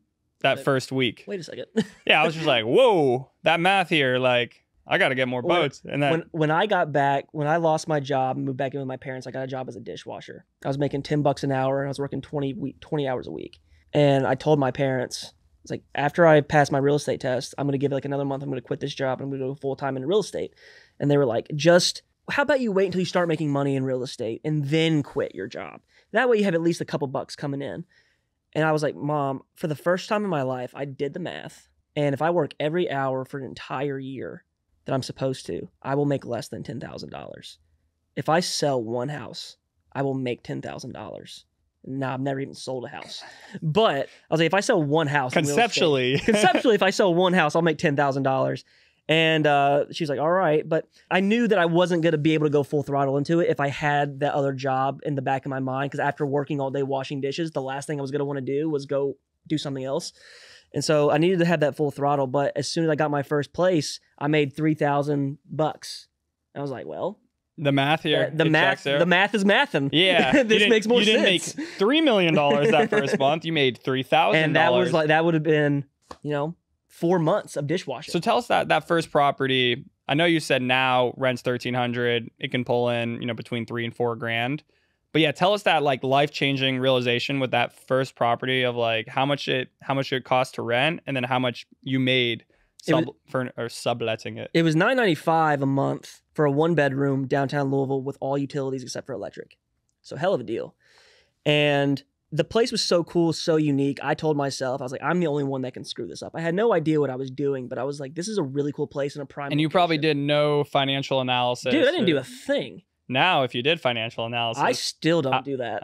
that first week. Wait a second. Yeah, I was just like, whoa, that math here, like, I got to get more boats. And then when I got back, when I lost my job and moved back in with my parents, I got a job as a dishwasher. I was making $10 an hour and I was working 20 hours a week. And I told my parents, it's like, after I pass my real estate test, I'm going to give it like another month. I'm going to quit this job. I'm going to go full time in real estate. And they were like, how about you wait until you start making money in real estate and then quit your job? That way you have at least a couple bucks coming in. And I was like, Mom, for the first time in my life, I did the math. And if I work every hour for an entire year that I'm supposed to, I will make less than $10,000. If I sell one house, I will make $10,000. Now, I've never even sold a house. But I was like, if I sell one house, conceptually, if I sell one house, I'll make $10,000. And she was like, all right. But I knew that I wasn't going to be able to go full throttle into it if I had that other job in the back of my mind. Because after working all day washing dishes, the last thing I was going to want to do was go do something else. And so I needed to have that full throttle. But as soon as I got my first place, I made $3,000. I was like, well, the math here, the math is mathing. Yeah, this makes more sense. You didn't make $3 million that first month. You made $3,000. And that was like, that would have been, 4 months of dishwashing. So tell us that first property. I know you said now rent's $1,300. It can pull in, between $3,000 and $4,000. But yeah, tell us that like life-changing realization with that first property of like how much it cost to rent, and then how much you made subletting it. It was $995 a month for a 1-bedroom downtown Louisville with all utilities except for electric. So hell of a deal. And the place was so cool, so unique. I told myself, I was like, I'm the only one that can screw this up. I had no idea what I was doing, but I was like, this is a really cool place in a prime And you location. probably did no financial analysis. Dude, I didn't do a thing. Now, if you did financial analysis, I still don't do that.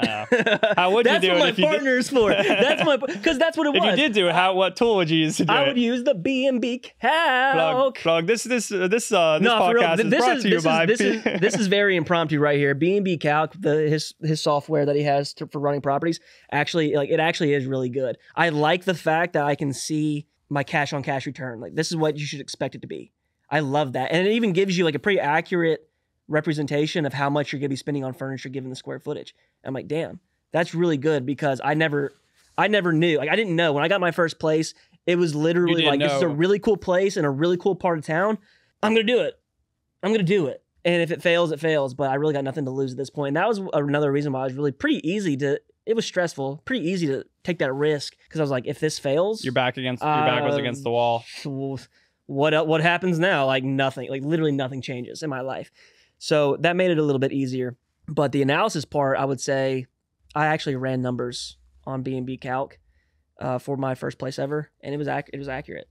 How would you do it? That's what my partner's for. Because that's what it was. If you did do it, what tool would you use to do it? I would use the BNBCalc. Plug. This podcast is brought to you by. This is very impromptu right here. BNBCalc, his software that he has for running properties, actually is really good. I like the fact that I can see my cash on cash return. Like, this is what you should expect it to be. I love that, and it even gives you like a pretty accurate representation of how much you're going to be spending on furniture given the square footage. And I'm like, damn, that's really good, because I never knew. Like, I didn't know when I got my first place. It was literally like, this is a really cool place in a really cool part of town. I'm going to do it. And if it fails, it fails. But I really got nothing to lose at this point. And that was another reason why it was really pretty easy to. It was stressful, pretty easy to take that risk, because I was like, if this fails, your back was against the wall. What happens now? Like nothing. Like literally nothing changes in my life. So that made it a little bit easier. But the analysis part, I would say, I actually ran numbers on BNBCalc for my first place ever, and it was accurate.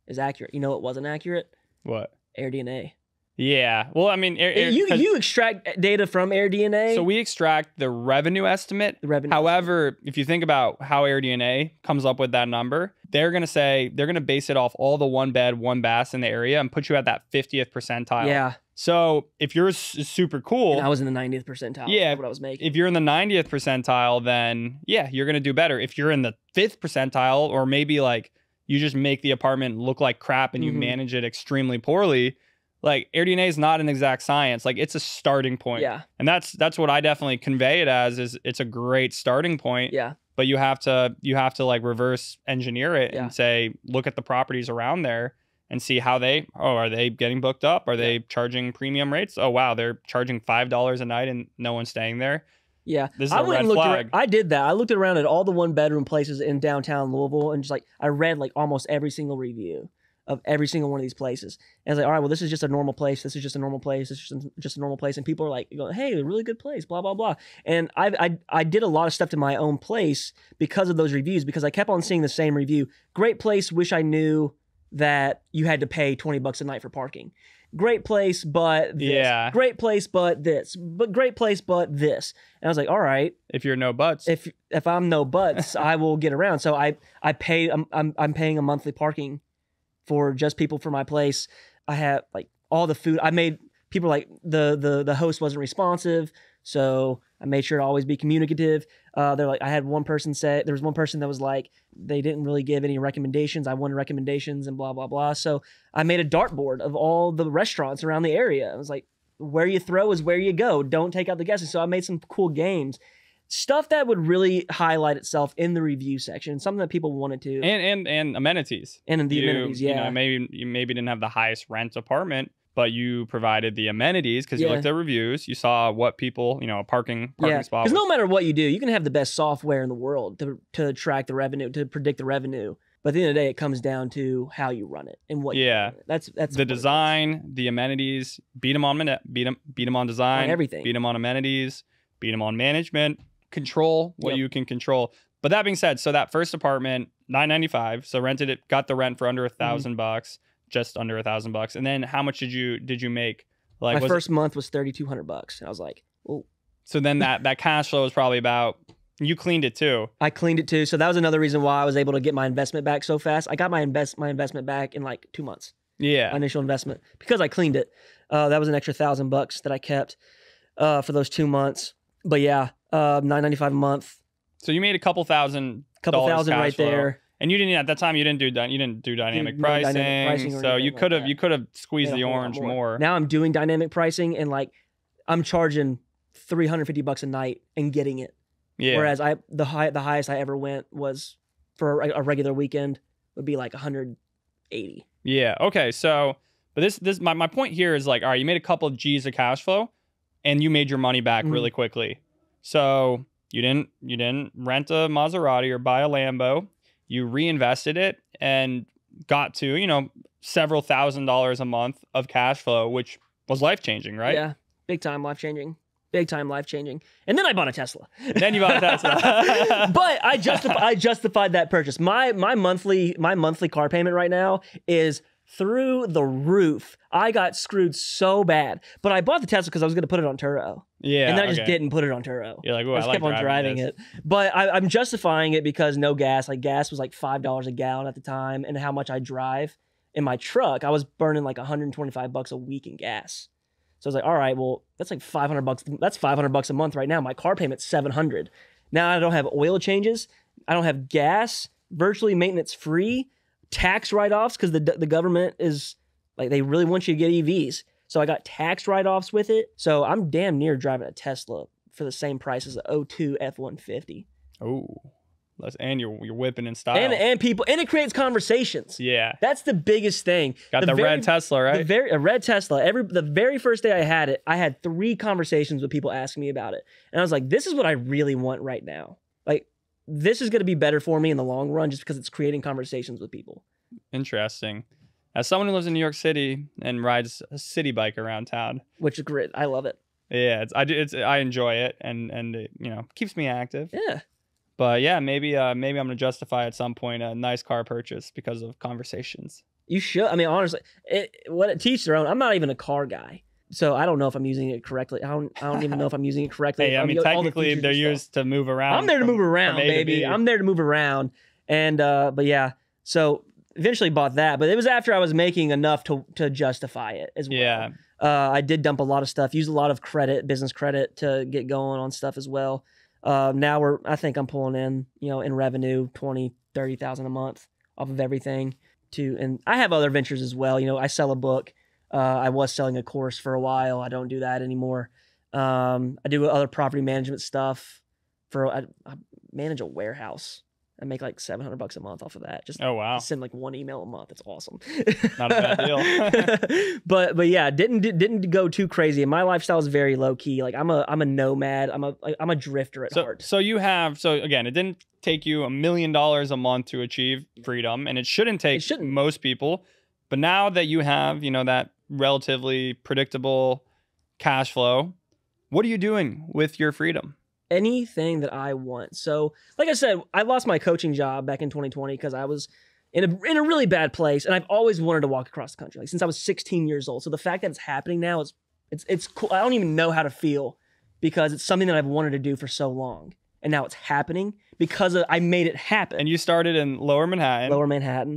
It's accurate. You know what wasn't accurate? What? AirDNA. Yeah. Well, I mean, you extract data from AirDNA. So we extract the revenue estimate. However, if you think about how AirDNA comes up with that number, they're going to base it off all the 1-bed, 1-bath in the area and put you at that 50th percentile. Yeah. So if you're super cool, and I was in the 90th percentile. Yeah, that's what I was making. If you're in the 90th percentile, then yeah, you're gonna do better. If you're in the 5th percentile, or maybe like you just make the apartment look like crap and you manage it extremely poorly, like AirDNA is not an exact science. Like, it's a starting point. Yeah, and that's what I definitely convey it as. Is it's a great starting point. Yeah, but you have to like reverse engineer it and say, look at the properties around there and see how are they getting booked up? Are they charging premium rates? Oh, wow, they're charging $5 a night and no one's staying there. Yeah. This is a red flag. I did that. I looked around at all the 1-bedroom places in downtown Louisville, and just like, I read like almost every single review of every single one of these places. And I was like, all right, well, this is just a normal place. This is just a normal place. This is just a normal place. And people are like, going, hey, a really good place, blah, blah, blah. And I did a lot of stuff to my own place because of those reviews, because I kept on seeing the same review. Great place, wish I knew that you had to pay $20 a night for parking. Great place, but this. Yeah. Great place, but this. But great place, but this. And I was like, all right. If you're no butts. If I'm no butts, I will get around. So I'm paying a monthly parking for just people for my place. I have like all the food. I made people like the host wasn't responsive, so I made sure to always be communicative. They're like, I had one person say, there was one person that was like, they didn't really give any recommendations. I wanted recommendations and blah, blah, blah. So I made a dartboard of all the restaurants around the area. I was like, where you throw is where you go. Don't take out the guesses. So I made some cool games. stuff that would really highlight itself in the review section, something that people wanted to. And amenities. And in the amenities, yeah. You know, maybe you didn't have the highest rent apartment, but you provided the amenities because you looked at reviews. You saw what people, you know, a parking spot. Because no matter what you do, you can have the best software in the world to track the revenue, to predict the revenue. But at the end of the day, it comes down to how you run it and what. Yeah, that's the design, the amenities. Beat them on design, on everything. Beat them on amenities. Beat them on management. Control what you can control. But that being said, so that first apartment, $995. So rented it, got the rent for under $1,000, just under $1,000. And then how much did you make? Like my first month was $3,200. I was like, oh. So then that cash flow was probably about. You cleaned it too. I cleaned it too. So that was another reason why I was able to get my investment back so fast. I got my investment back in like 2 months. Yeah. Initial investment because I cleaned it. That was an extra $1,000 that I kept for those 2 months. But yeah, $995 a month. So you made a couple thousand right there. And you didn't at that time. You didn't do dynamic pricing. So you could have squeezed the orange more. Now I'm doing dynamic pricing and like I'm charging $350 a night and getting it. Yeah. Whereas the highest I ever went was for a regular weekend would be like 180. Yeah. Okay. So, but my point here is like, all right, you made a couple of G's of cash flow, and you made your money back really quickly. So you didn't rent a Maserati or buy a Lambo. You reinvested it and got to several $1,000s a month of cash flow, which was life changing, right? Yeah. Big time life changing. And then I bought a Tesla. Then you bought a Tesla. But I justified that purchase. My monthly car payment right now is through the roof. I got screwed so bad. But I bought the Tesla because I was going to put it on Turo. Yeah. And then I just didn't put it on Turo. You're like, I just kept on driving it. But I'm justifying it because no gas. Like gas was like $5 a gallon at the time, and how much I drive in my truck, I was burning like $125 a week in gas. So I was like, all right, well, that's like $500. That's $500 a month right now. My car payment's $700. Now I don't have oil changes. I don't have gas. Virtually maintenance free. Tax write-offs because the government is like, they really want you to get EVs. So I got tax write-offs with it. So I'm damn near driving a Tesla for the same price as a 02 F-150. Oh. And you're whipping in style. And people, and it creates conversations. Yeah. That's the biggest thing. Got the red Tesla, right? A red Tesla. The very first day I had it, I had 3 conversations with people asking me about it. And I was like, this is what I really want right now. Like, this is going to be better for me in the long run just because it's creating conversations with people. Interesting. As someone who lives in New York City and rides a city bike around town. Which is great. I love it. Yeah, I enjoy it and it, keeps me active. Yeah. But yeah, maybe I'm gonna justify at some point a nice car purchase because of conversations. You should. I mean, honestly, it teach their own. I'm not even a car guy, so I don't know if I'm using it correctly. I don't even know if I'm using it correctly. Hey, I mean, technically they're used to move around. I'm there to move around, baby. I'm there to move around. And but yeah, so eventually bought that, but it was after I was making enough to justify it as well. Yeah. I did dump a lot of stuff, used a lot of business credit to get going on stuff as well. Now I think I'm pulling in, in revenue, 20, 30,000 a month off of everything and I have other ventures as well. I sell a book. I was selling a course for a while. I don't do that anymore. I do other property management stuff I manage a warehouse. I make like $700 a month off of that. Just oh wow, send like 1 email a month. It's awesome. Not a bad deal. but yeah, didn't go too crazy. And my lifestyle is very low key. Like I'm a nomad. I'm a drifter at heart. So again, it didn't take you $1 million a month to achieve freedom, and it shouldn't take most people. But now that you have that relatively predictable cash flow, what are you doing with your freedom? Anything that I want. So, like I said, I lost my coaching job back in 2020 because I was in a really bad place, and I've always wanted to walk across the country, like since I was 16 years old. So the fact that it's happening now it's cool. I don't even know how to feel because it's something that I've wanted to do for so long, and now it's happening because I made it happen. And you started in Lower Manhattan.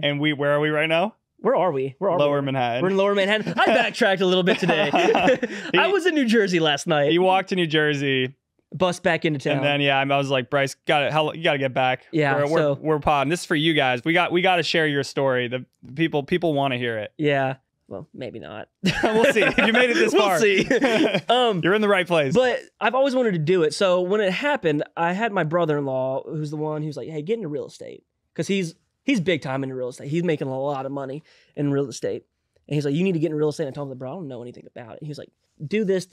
And where are we right now? Where are we? Lower Manhattan. We're in Lower Manhattan. I backtracked a little bit today. I was in New Jersey last night. You walked to New Jersay. Bus back into town. And then I was like, Bryce, you gotta get back. Yeah, we're podding. This is for you guys. We got to share your story. The people want to hear it. Yeah. Well, maybe not. We'll see. If you made it this far, we'll see. You're in the right place. But I've always wanted to do it. So when it happened, I had my brother-in-law, who's the one who's like, hey, get into real estate. Because he's big time into real estate. He's making a lot of money in real estate. And he's like, you need to get into real estate. And I told him, bro, I don't know anything about it. He was like, do this.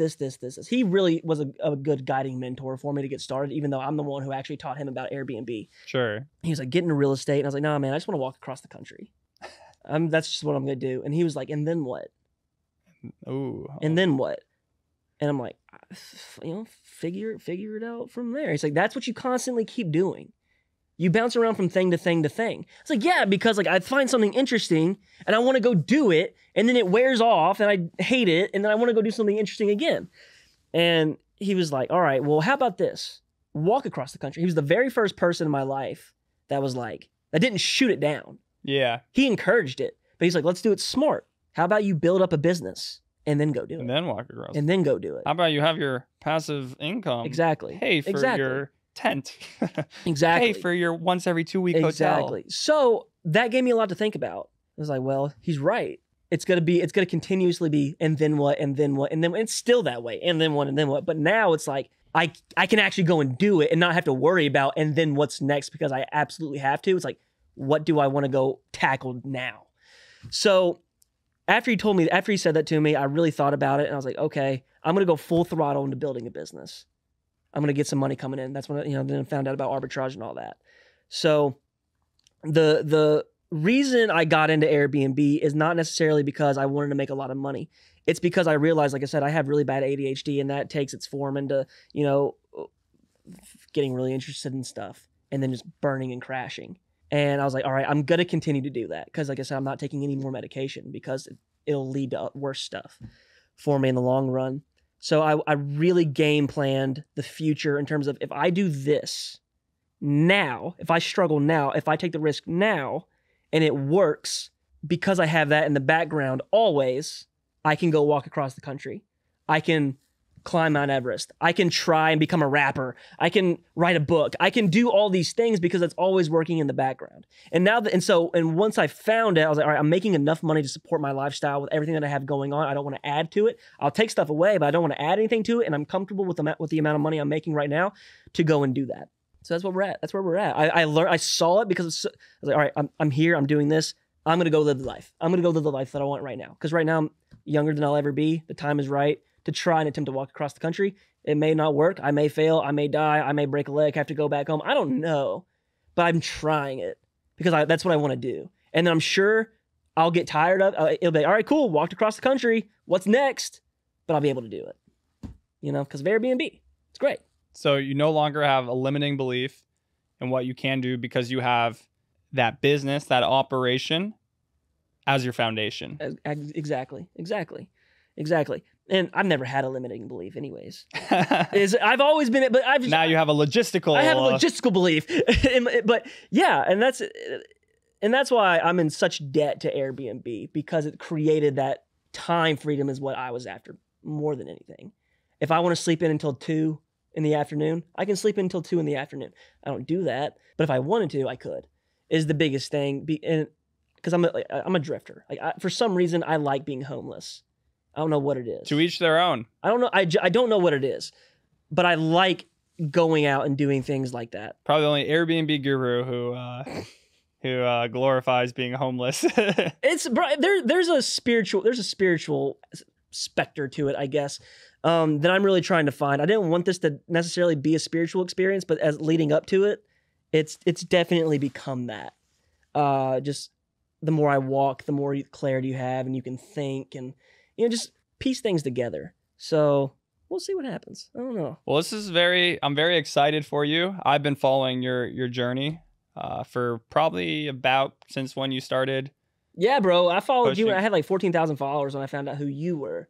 He really was a good guiding mentor for me to get started, even though I'm the one who actually taught him about Airbnb. Sure. He was like, get into real estate. And I was like, no, man, I just want to walk across the country. That's just what I'm going to do. And he was like, and then what? Ooh. And then what? And I'm like, figure it out from there. He's like, that's what you constantly keep doing. You bounce around from thing to thing to thing. It's like, yeah, because like I find something interesting and I want to go do it, and then it wears off and I hate it, and then I want to go do something interesting again. And he was like, all right, well, how about this? Walk across the country. He was the very first person in my life that was like, that didn't shoot it down. Yeah. He encouraged it, but he's like, let's do it smart. How about you build up a business and then go do it? And then walk across. And then go do it. How about you have your passive income? Exactly. Pay for your tent. Exactly. Pay for your once every 2 week hotel. Exactly. So that gave me a lot to think about. I was like, well, he's right. It's gonna continuously be, and then what, and then what, and then it's still that way, and then what, and then what. But now it's like I can actually go and do it and not have to worry about and then what's next, because I absolutely have to. It's like, what do I want to go tackle now? So after he said that to me, I really thought about it, and I was like, okay, I'm gonna go full throttle into building a business. I'm going to get some money coming in. That's when then I found out about arbitrage and all that. So the reason I got into Airbnb is not necessarily because I wanted to make a lot of money. It's because I realized, like I said, I have really bad ADHD, and that takes its form into, getting really interested in stuff and then just burning and crashing. And I was like, all right, I'm going to continue to do that because, like I said, I'm not taking any more medication because it'll lead to worse stuff for me in the long run. So I really game planned the future in terms of, if I do this now, if I struggle now, if I take the risk now and it works, because I have that in the background always, I can go walk across the country. I can climb Mount Everest. I can try and become a rapper. I can write a book. I can do all these things because it's always working in the background. And once I found it, I was like, all right, I'm making enough money to support my lifestyle with everything that I have going on. I don't want to add to it. I'll take stuff away, but I don't want to add anything to it. And I'm comfortable with the amount of money I'm making right now to go and do that. So that's what we're at. That's where we're at. I learned. I saw it because I was like, all right, I'm here. I'm doing this. I'm gonna go live the life. I'm gonna go live the life that I want right now. Because right now I'm younger than I'll ever be. The time is right to try and attempt to walk across the country. It may not work. I may fail. I may die. I may break a leg, have to go back home. I don't know, but I'm trying it because that's what I want to do. And then I'm sure I'll get tired of it. It'll be, all right, cool, walked across the country. What's next? But I'll be able to do it, because of Airbnb. It's great. So you no longer have a limiting belief in what you can do because you have that business, that operation as your foundation. Exactly. And I've never had a limiting belief anyways. I've always been, but now you have a logistical. I have a logistical belief. But yeah, and that's why I'm in such debt to Airbnb, because it created that time freedom is what I was after more than anything. If I want to sleep in until 2 in the afternoon, I can sleep in until 2 in the afternoon. I don't do that, but if I wanted to, I could. Is the biggest thing, because I'm a drifter. For some reason, I like being homeless. I don't know what it is. To each their own. I don't know. I don't know what it is, but I like going out and doing things like that. Probably the only Airbnb guru who glorifies being homeless. There's a spiritual specter to it, I guess, that I'm really trying to find. I didn't want this to necessarily be a spiritual experience, but as leading up to it, it's definitely become that. Just the more I walk, the more clarity you have, and you can think and just piece things together. So we'll see what happens. I don't know. Well, I'm very excited for you. I've been following your journey for probably about since when you started. Yeah, bro. I followed you. I had like 14,000 followers when I found out who you were.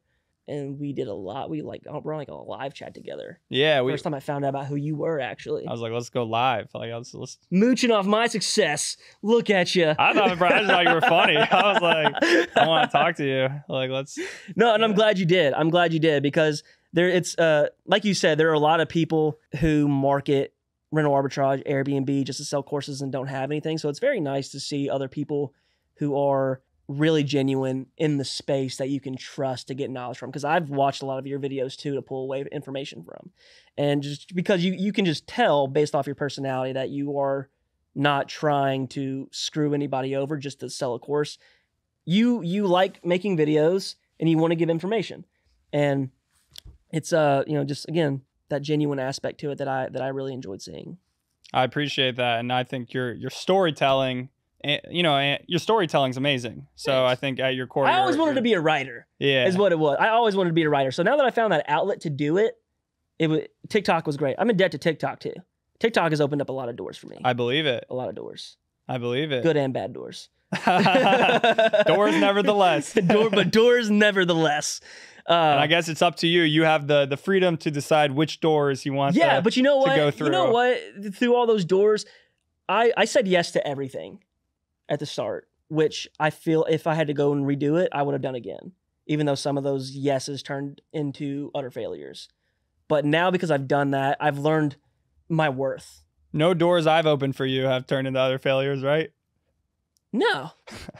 And we did a lot. We're on like a live chat together. Yeah. First time I found out about who you were, actually. I was like, let's go live. Let's mooching off my success. Look at you. I just thought you were funny. I was like, I want to talk to you. Let's. No, and I'm glad you did. I'm glad you did, because it's like you said, there are a lot of people who market rental arbitrage, Airbnb, just to sell courses and don't have anything. So it's very nice to see other people who are really genuine in the space that you can trust to get knowledge from. Because I've watched a lot of your videos too to pull away information from. And just because you can just tell based off your personality that you are not trying to screw anybody over just to sell a course. You like making videos and you want to give information. And it's just again that genuine aspect to it that I really enjoyed seeing. I appreciate that, and I think your storytelling, your storytelling's amazing. So Thanks. I think at your core, I always wanted to be a writer. Yeah, is what it was. I always wanted to be a writer. So now that I found that outlet to do it, TikTok was great. I'm in debt to TikTok too. TikTok has opened up a lot of doors for me. I believe it. A lot of doors. I believe it. Good and bad doors. Doors nevertheless. But doors nevertheless. And I guess it's up to you. You have the freedom to decide which doors you want but you know what? to go through. You know what? Through all those doors, I said yes to everything at the start, which I feel if I had to go and redo it, I would have done again, even though some of those yeses turned into utter failures. But now because I've done that, I've learned my worth. No doors I've opened for you have turned into other failures, right? No.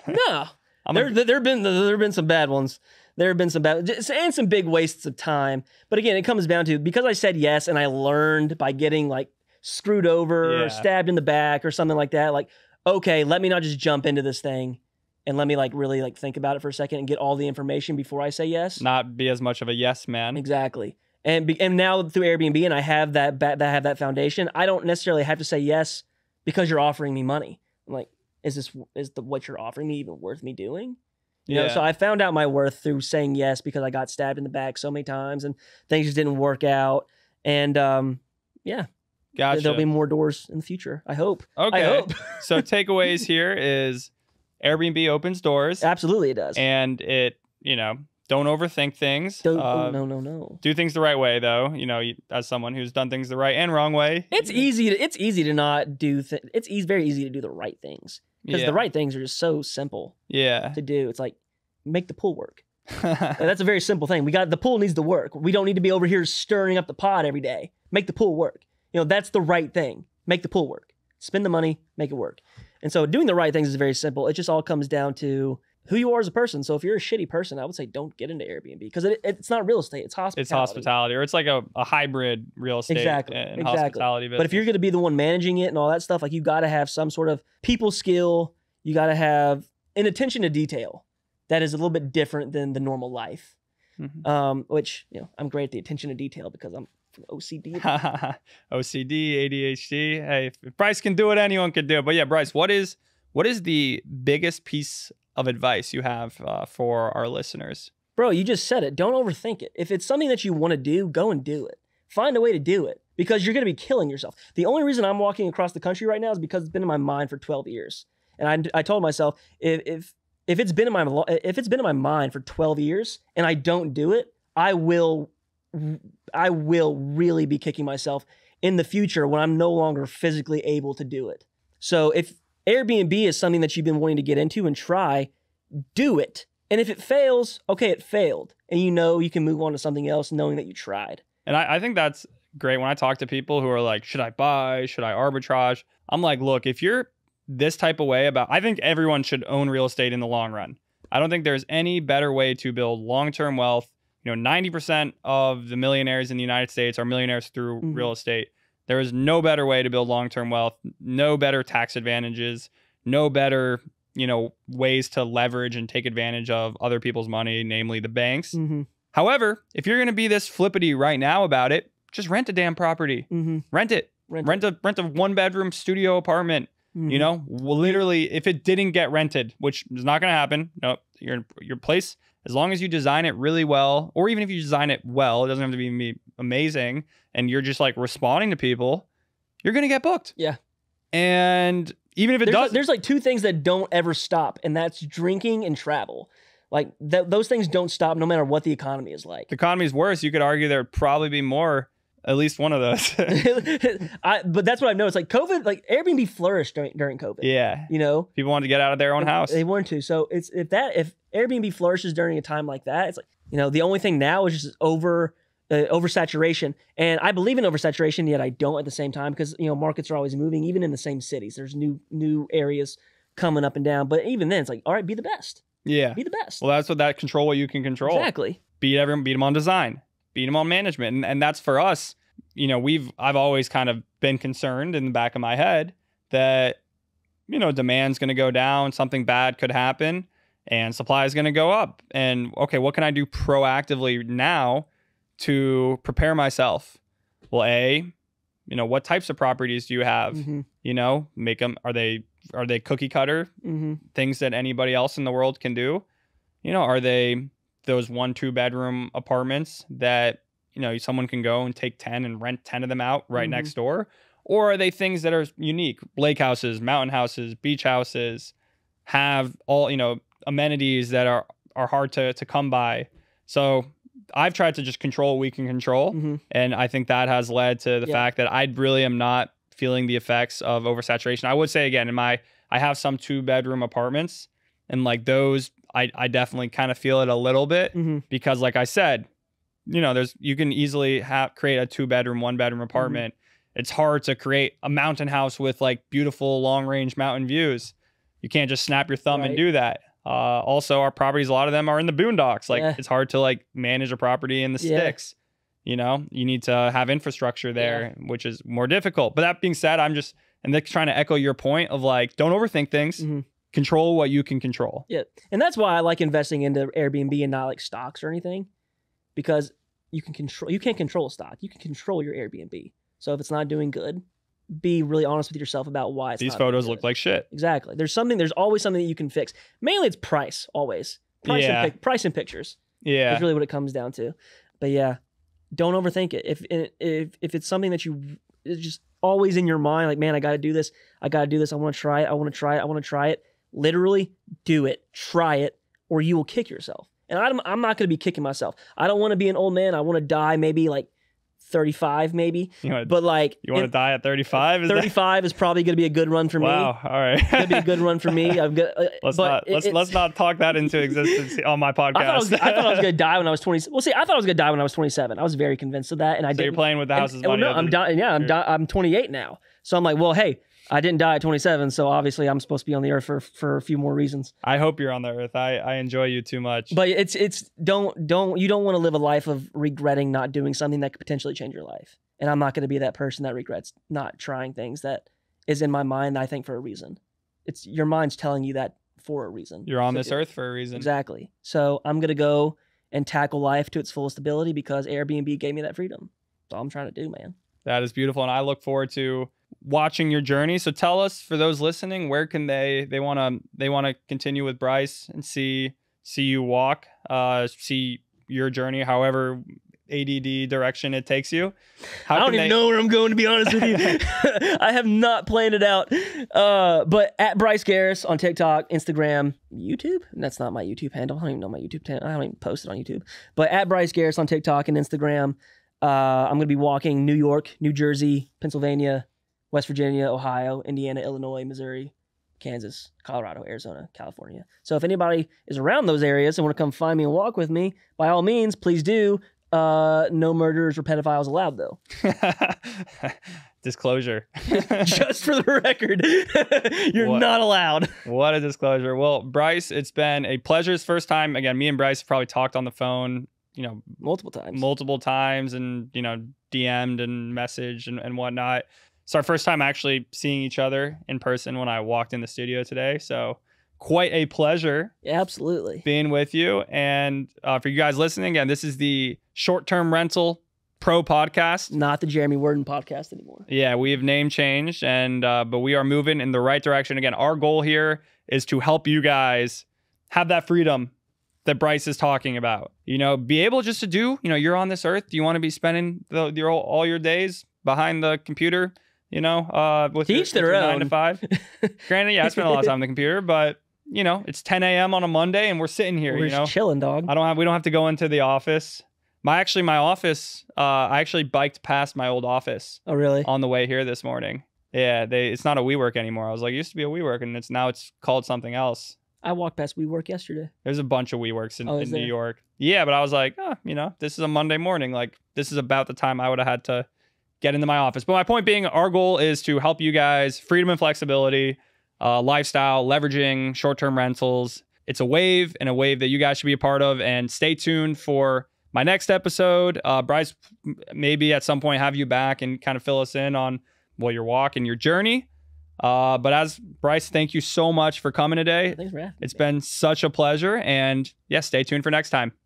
There have been some bad ones. There have been some bad and some big wastes of time. But again, it comes down to because I said yes and I learned by getting like screwed over or stabbed in the back or something like that. Like, okay, let me not just jump into this thing and let me like really like think about it for a second and get all the information before I say yes. Not be as much of a yes man. Exactly. And now through Airbnb and I have that foundation, I don't necessarily have to say yes because you're offering me money. I'm like, is what you're offering me even worth me doing? You know, so I found out my worth through saying yes because I got stabbed in the back so many times and things just didn't work out. And Gotcha. There'll be more doors in the future. I hope. Okay. I hope. So takeaways here is Airbnb opens doors. Absolutely, it does. And it, don't overthink things. No. Do things the right way, though. As someone who's done things the right and wrong way. It's easy to not do. Very easy to do the right things because the right things are just so simple. To do. It's like make the pool work. That's a very simple thing. The pool needs to work. We don't need to be over here stirring up the pot every day. Make the pool work. That's the right thing. Make the pool work. Spend the money. Make it work. And so doing the right things is very simple. It just all comes down to who you are as a person. So if you're a shitty person, I would say don't get into Airbnb because it's not real estate. It's hospitality. It's hospitality, or it's like a hybrid real estate and hospitality business. But if you're going to be the one managing it and all that stuff, like you got to have some sort of people skill. You got to have an attention to detail that is a little bit different than the normal life. Mm-hmm. Which I'm great at the attention to detail because I'm OCD. OCD, ADHD. Hey, if Bryce can do it, anyone can do it. But yeah, Bryce, what is the biggest piece of advice you have for our listeners? Bro, you just said it. Don't overthink it. If it's something that you want to do, go and do it. Find a way to do it because you're going to be killing yourself. The only reason I'm walking across the country right now is because it's been in my mind for 12 years. And I told myself, if it's been in my mind for 12 years and I don't do it, I will really be kicking myself in the future when I'm no longer physically able to do it. So if Airbnb is something that you've been wanting to get into and try, do it. And if it fails, okay, it failed. And you can move on to something else knowing that you tried. And I think that's great when I talk to people who are like, should I buy? Should I arbitrage? I'm like, look, if you're this type of way I think everyone should own real estate in the long run. I don't think there's any better way to build long-term wealth. 90% of the millionaires in the United States are millionaires through real estate. There is no better way to build long-term wealth, no better tax advantages, no better, ways to leverage and take advantage of other people's money, namely the banks. Mm-hmm. However, if you're going to be this flippity right now about it, just rent a damn property. Mm-hmm. Rent it. Rent a 1-bedroom studio apartment. Mm-hmm. Literally, if it didn't get rented, which is not going to happen, your place, as long as you design it really well, or even if you design it well, it doesn't have to be amazing, and you're just like responding to people, you're going to get booked. Yeah. And even if it does, there's like two things that don't ever stop, and that's drinking and travel. Like those things don't stop no matter what the economy is like. The economy is worse. You could argue there'd probably be more. At least one of those. But that's what I've noticed. Like COVID, like Airbnb flourished during COVID. Yeah. People wanted to get out of their own house. They wanted to. So if Airbnb flourishes during a time like that, it's like, the only thing now is just oversaturation. And I believe in oversaturation, yet I don't at the same time because, markets are always moving, even in the same cities. There's new areas coming up and down. But even then, it's like, all right, be the best. Yeah. Be the best. Well, that's what that control what you can control. Exactly. Beat them on design, beat them on management. And that's for us, I've always kind of been concerned in the back of my head that, demand's going to go down, something bad could happen, and supply is going to go up. And okay, what can I do proactively now to prepare myself? Well, what types of properties do you have? Make them, are they cookie cutter things that anybody else in the world can do? Are they those 1-2 bedroom apartments that, someone can go and take 10 and rent 10 of them out right next door? Or are they things that are unique? Lake houses, mountain houses, beach houses, have all, amenities that are hard to come by. So I've tried to just control what we can control. And I think that has led to the fact that I really am not feeling the effects of oversaturation. I would say again, I have some 2-bedroom apartments, and like those, I definitely kind of feel it a little bit because like I said, you can easily create a 2-bedroom, 1-bedroom apartment. It's hard to create a mountain house with like beautiful long range mountain views. You can't just snap your thumb and do that. Also, our properties, a lot of them are in the boondocks. Like it's hard to like manage a property in the sticks. You need to have infrastructure there, which is more difficult. But that being said, I'm trying to echo your point of like, don't overthink things. Control what you can control. Yeah. And that's why I like investing into Airbnb and not like stocks or anything, because you can't control a stock. You can control your Airbnb. So if it's not doing good, be really honest with yourself about why it's These not photos doing look like shit. Exactly. There's always something that you can fix. Mainly it's price, always. Price and pictures. Yeah. Is really what it comes down to. But yeah, don't overthink it. If it's something that it's just always in your mind, like, man, I got to do this. I want to try it. Literally do it. Try it, or you will kick yourself. And I'm not going to be kicking myself. I don't want to be an old man. I want to die maybe like 35 maybe. But like, you want to die at 35? 35 is probably going to be a good run for me. Wow. All right. It's going to be a good run for me. Let's not talk that into existence on my podcast. I thought I was going to die when I was 20. Well, see, I thought I was going to die when I was 27. I was very convinced of that. And I didn't. You're playing with the house's money. No, I'm dying. Yeah, I'm 28 now. So I'm like, well, hey, I didn't die at 27, so obviously I'm supposed to be on the earth for a few more reasons. I hope you're on the earth. I enjoy you too much. But you don't want to live a life of regretting not doing something that could potentially change your life. And I'm not going to be that person that regrets not trying things that is in my mind, I think, for a reason. It's your mind's telling you that for a reason. You're on this earth for a reason. Exactly. So I'm going to go and tackle life to its fullest ability because Airbnb gave me that freedom. That's all I'm trying to do, man. That is beautiful. And I look forward to watching your journey. So tell us, for those listening, where can they want to continue with Bryce and see you walk, see your journey, however ADD direction it takes you. I don't even know where I'm going, to be honest with you. I have not planned it out. But at Bryce Garris on TikTok, Instagram, YouTube. That's not my YouTube handle. I don't even know my YouTube channel. I don't even post it on YouTube. But at Bryce Garris on TikTok and Instagram. I'm going to be walking New York, New Jersey, Pennsylvania, West Virginia, Ohio, Indiana, Illinois, Missouri, Kansas, Colorado, Arizona, California. So if anybody is around those areas and want to come find me and walk with me, by all means, please do. No murderers or pedophiles allowed, though. Disclosure. Just for the record, you're not allowed. What a disclosure. Well, Bryce, it's been a pleasure. It's first time. Again, me and Bryce have probably talked on the phone, multiple times and, DM'd and messaged and whatnot. It's our first time actually seeing each other in person when I walked in the studio today. So quite a pleasure. Yeah, absolutely. Being with you. And for you guys listening, again, this is the Short-Term Rental Pro podcast. Not the Jeremy Worden podcast anymore. Yeah, we've name changed, but we are moving in the right direction. Again, our goal here is to help you guys have that freedom that Bryce is talking about. Be able just to do, you're on this earth. Do you want to be spending all your days behind the computer? With your 9 to 5. Granted, yeah, I spend a lot of time on the computer, but it's 10 a.m. on a Monday and we're sitting here. We're just chilling, dog. We don't have to go into the office. My office. I actually biked past my old office. Oh, really? On the way here this morning. Yeah, it's not a WeWork anymore. I was like, it used to be a WeWork, and it's called something else. I walked past WeWork yesterday. There's a bunch of WeWorks in New York. Yeah, but I was like, this is a Monday morning. Like, this is about the time I would have had to get into my office. But my point being, our goal is to help you guys freedom and flexibility, lifestyle, leveraging short-term rentals. it's a wave, and a wave that you guys should be a part of. And stay tuned for my next episode. Bryce, maybe at some point have you back and kind of fill us in on your walk and your journey. But as Bryce, thank you so much for coming today. Thanks for having me. It's been such a pleasure. And yeah, stay tuned for next time.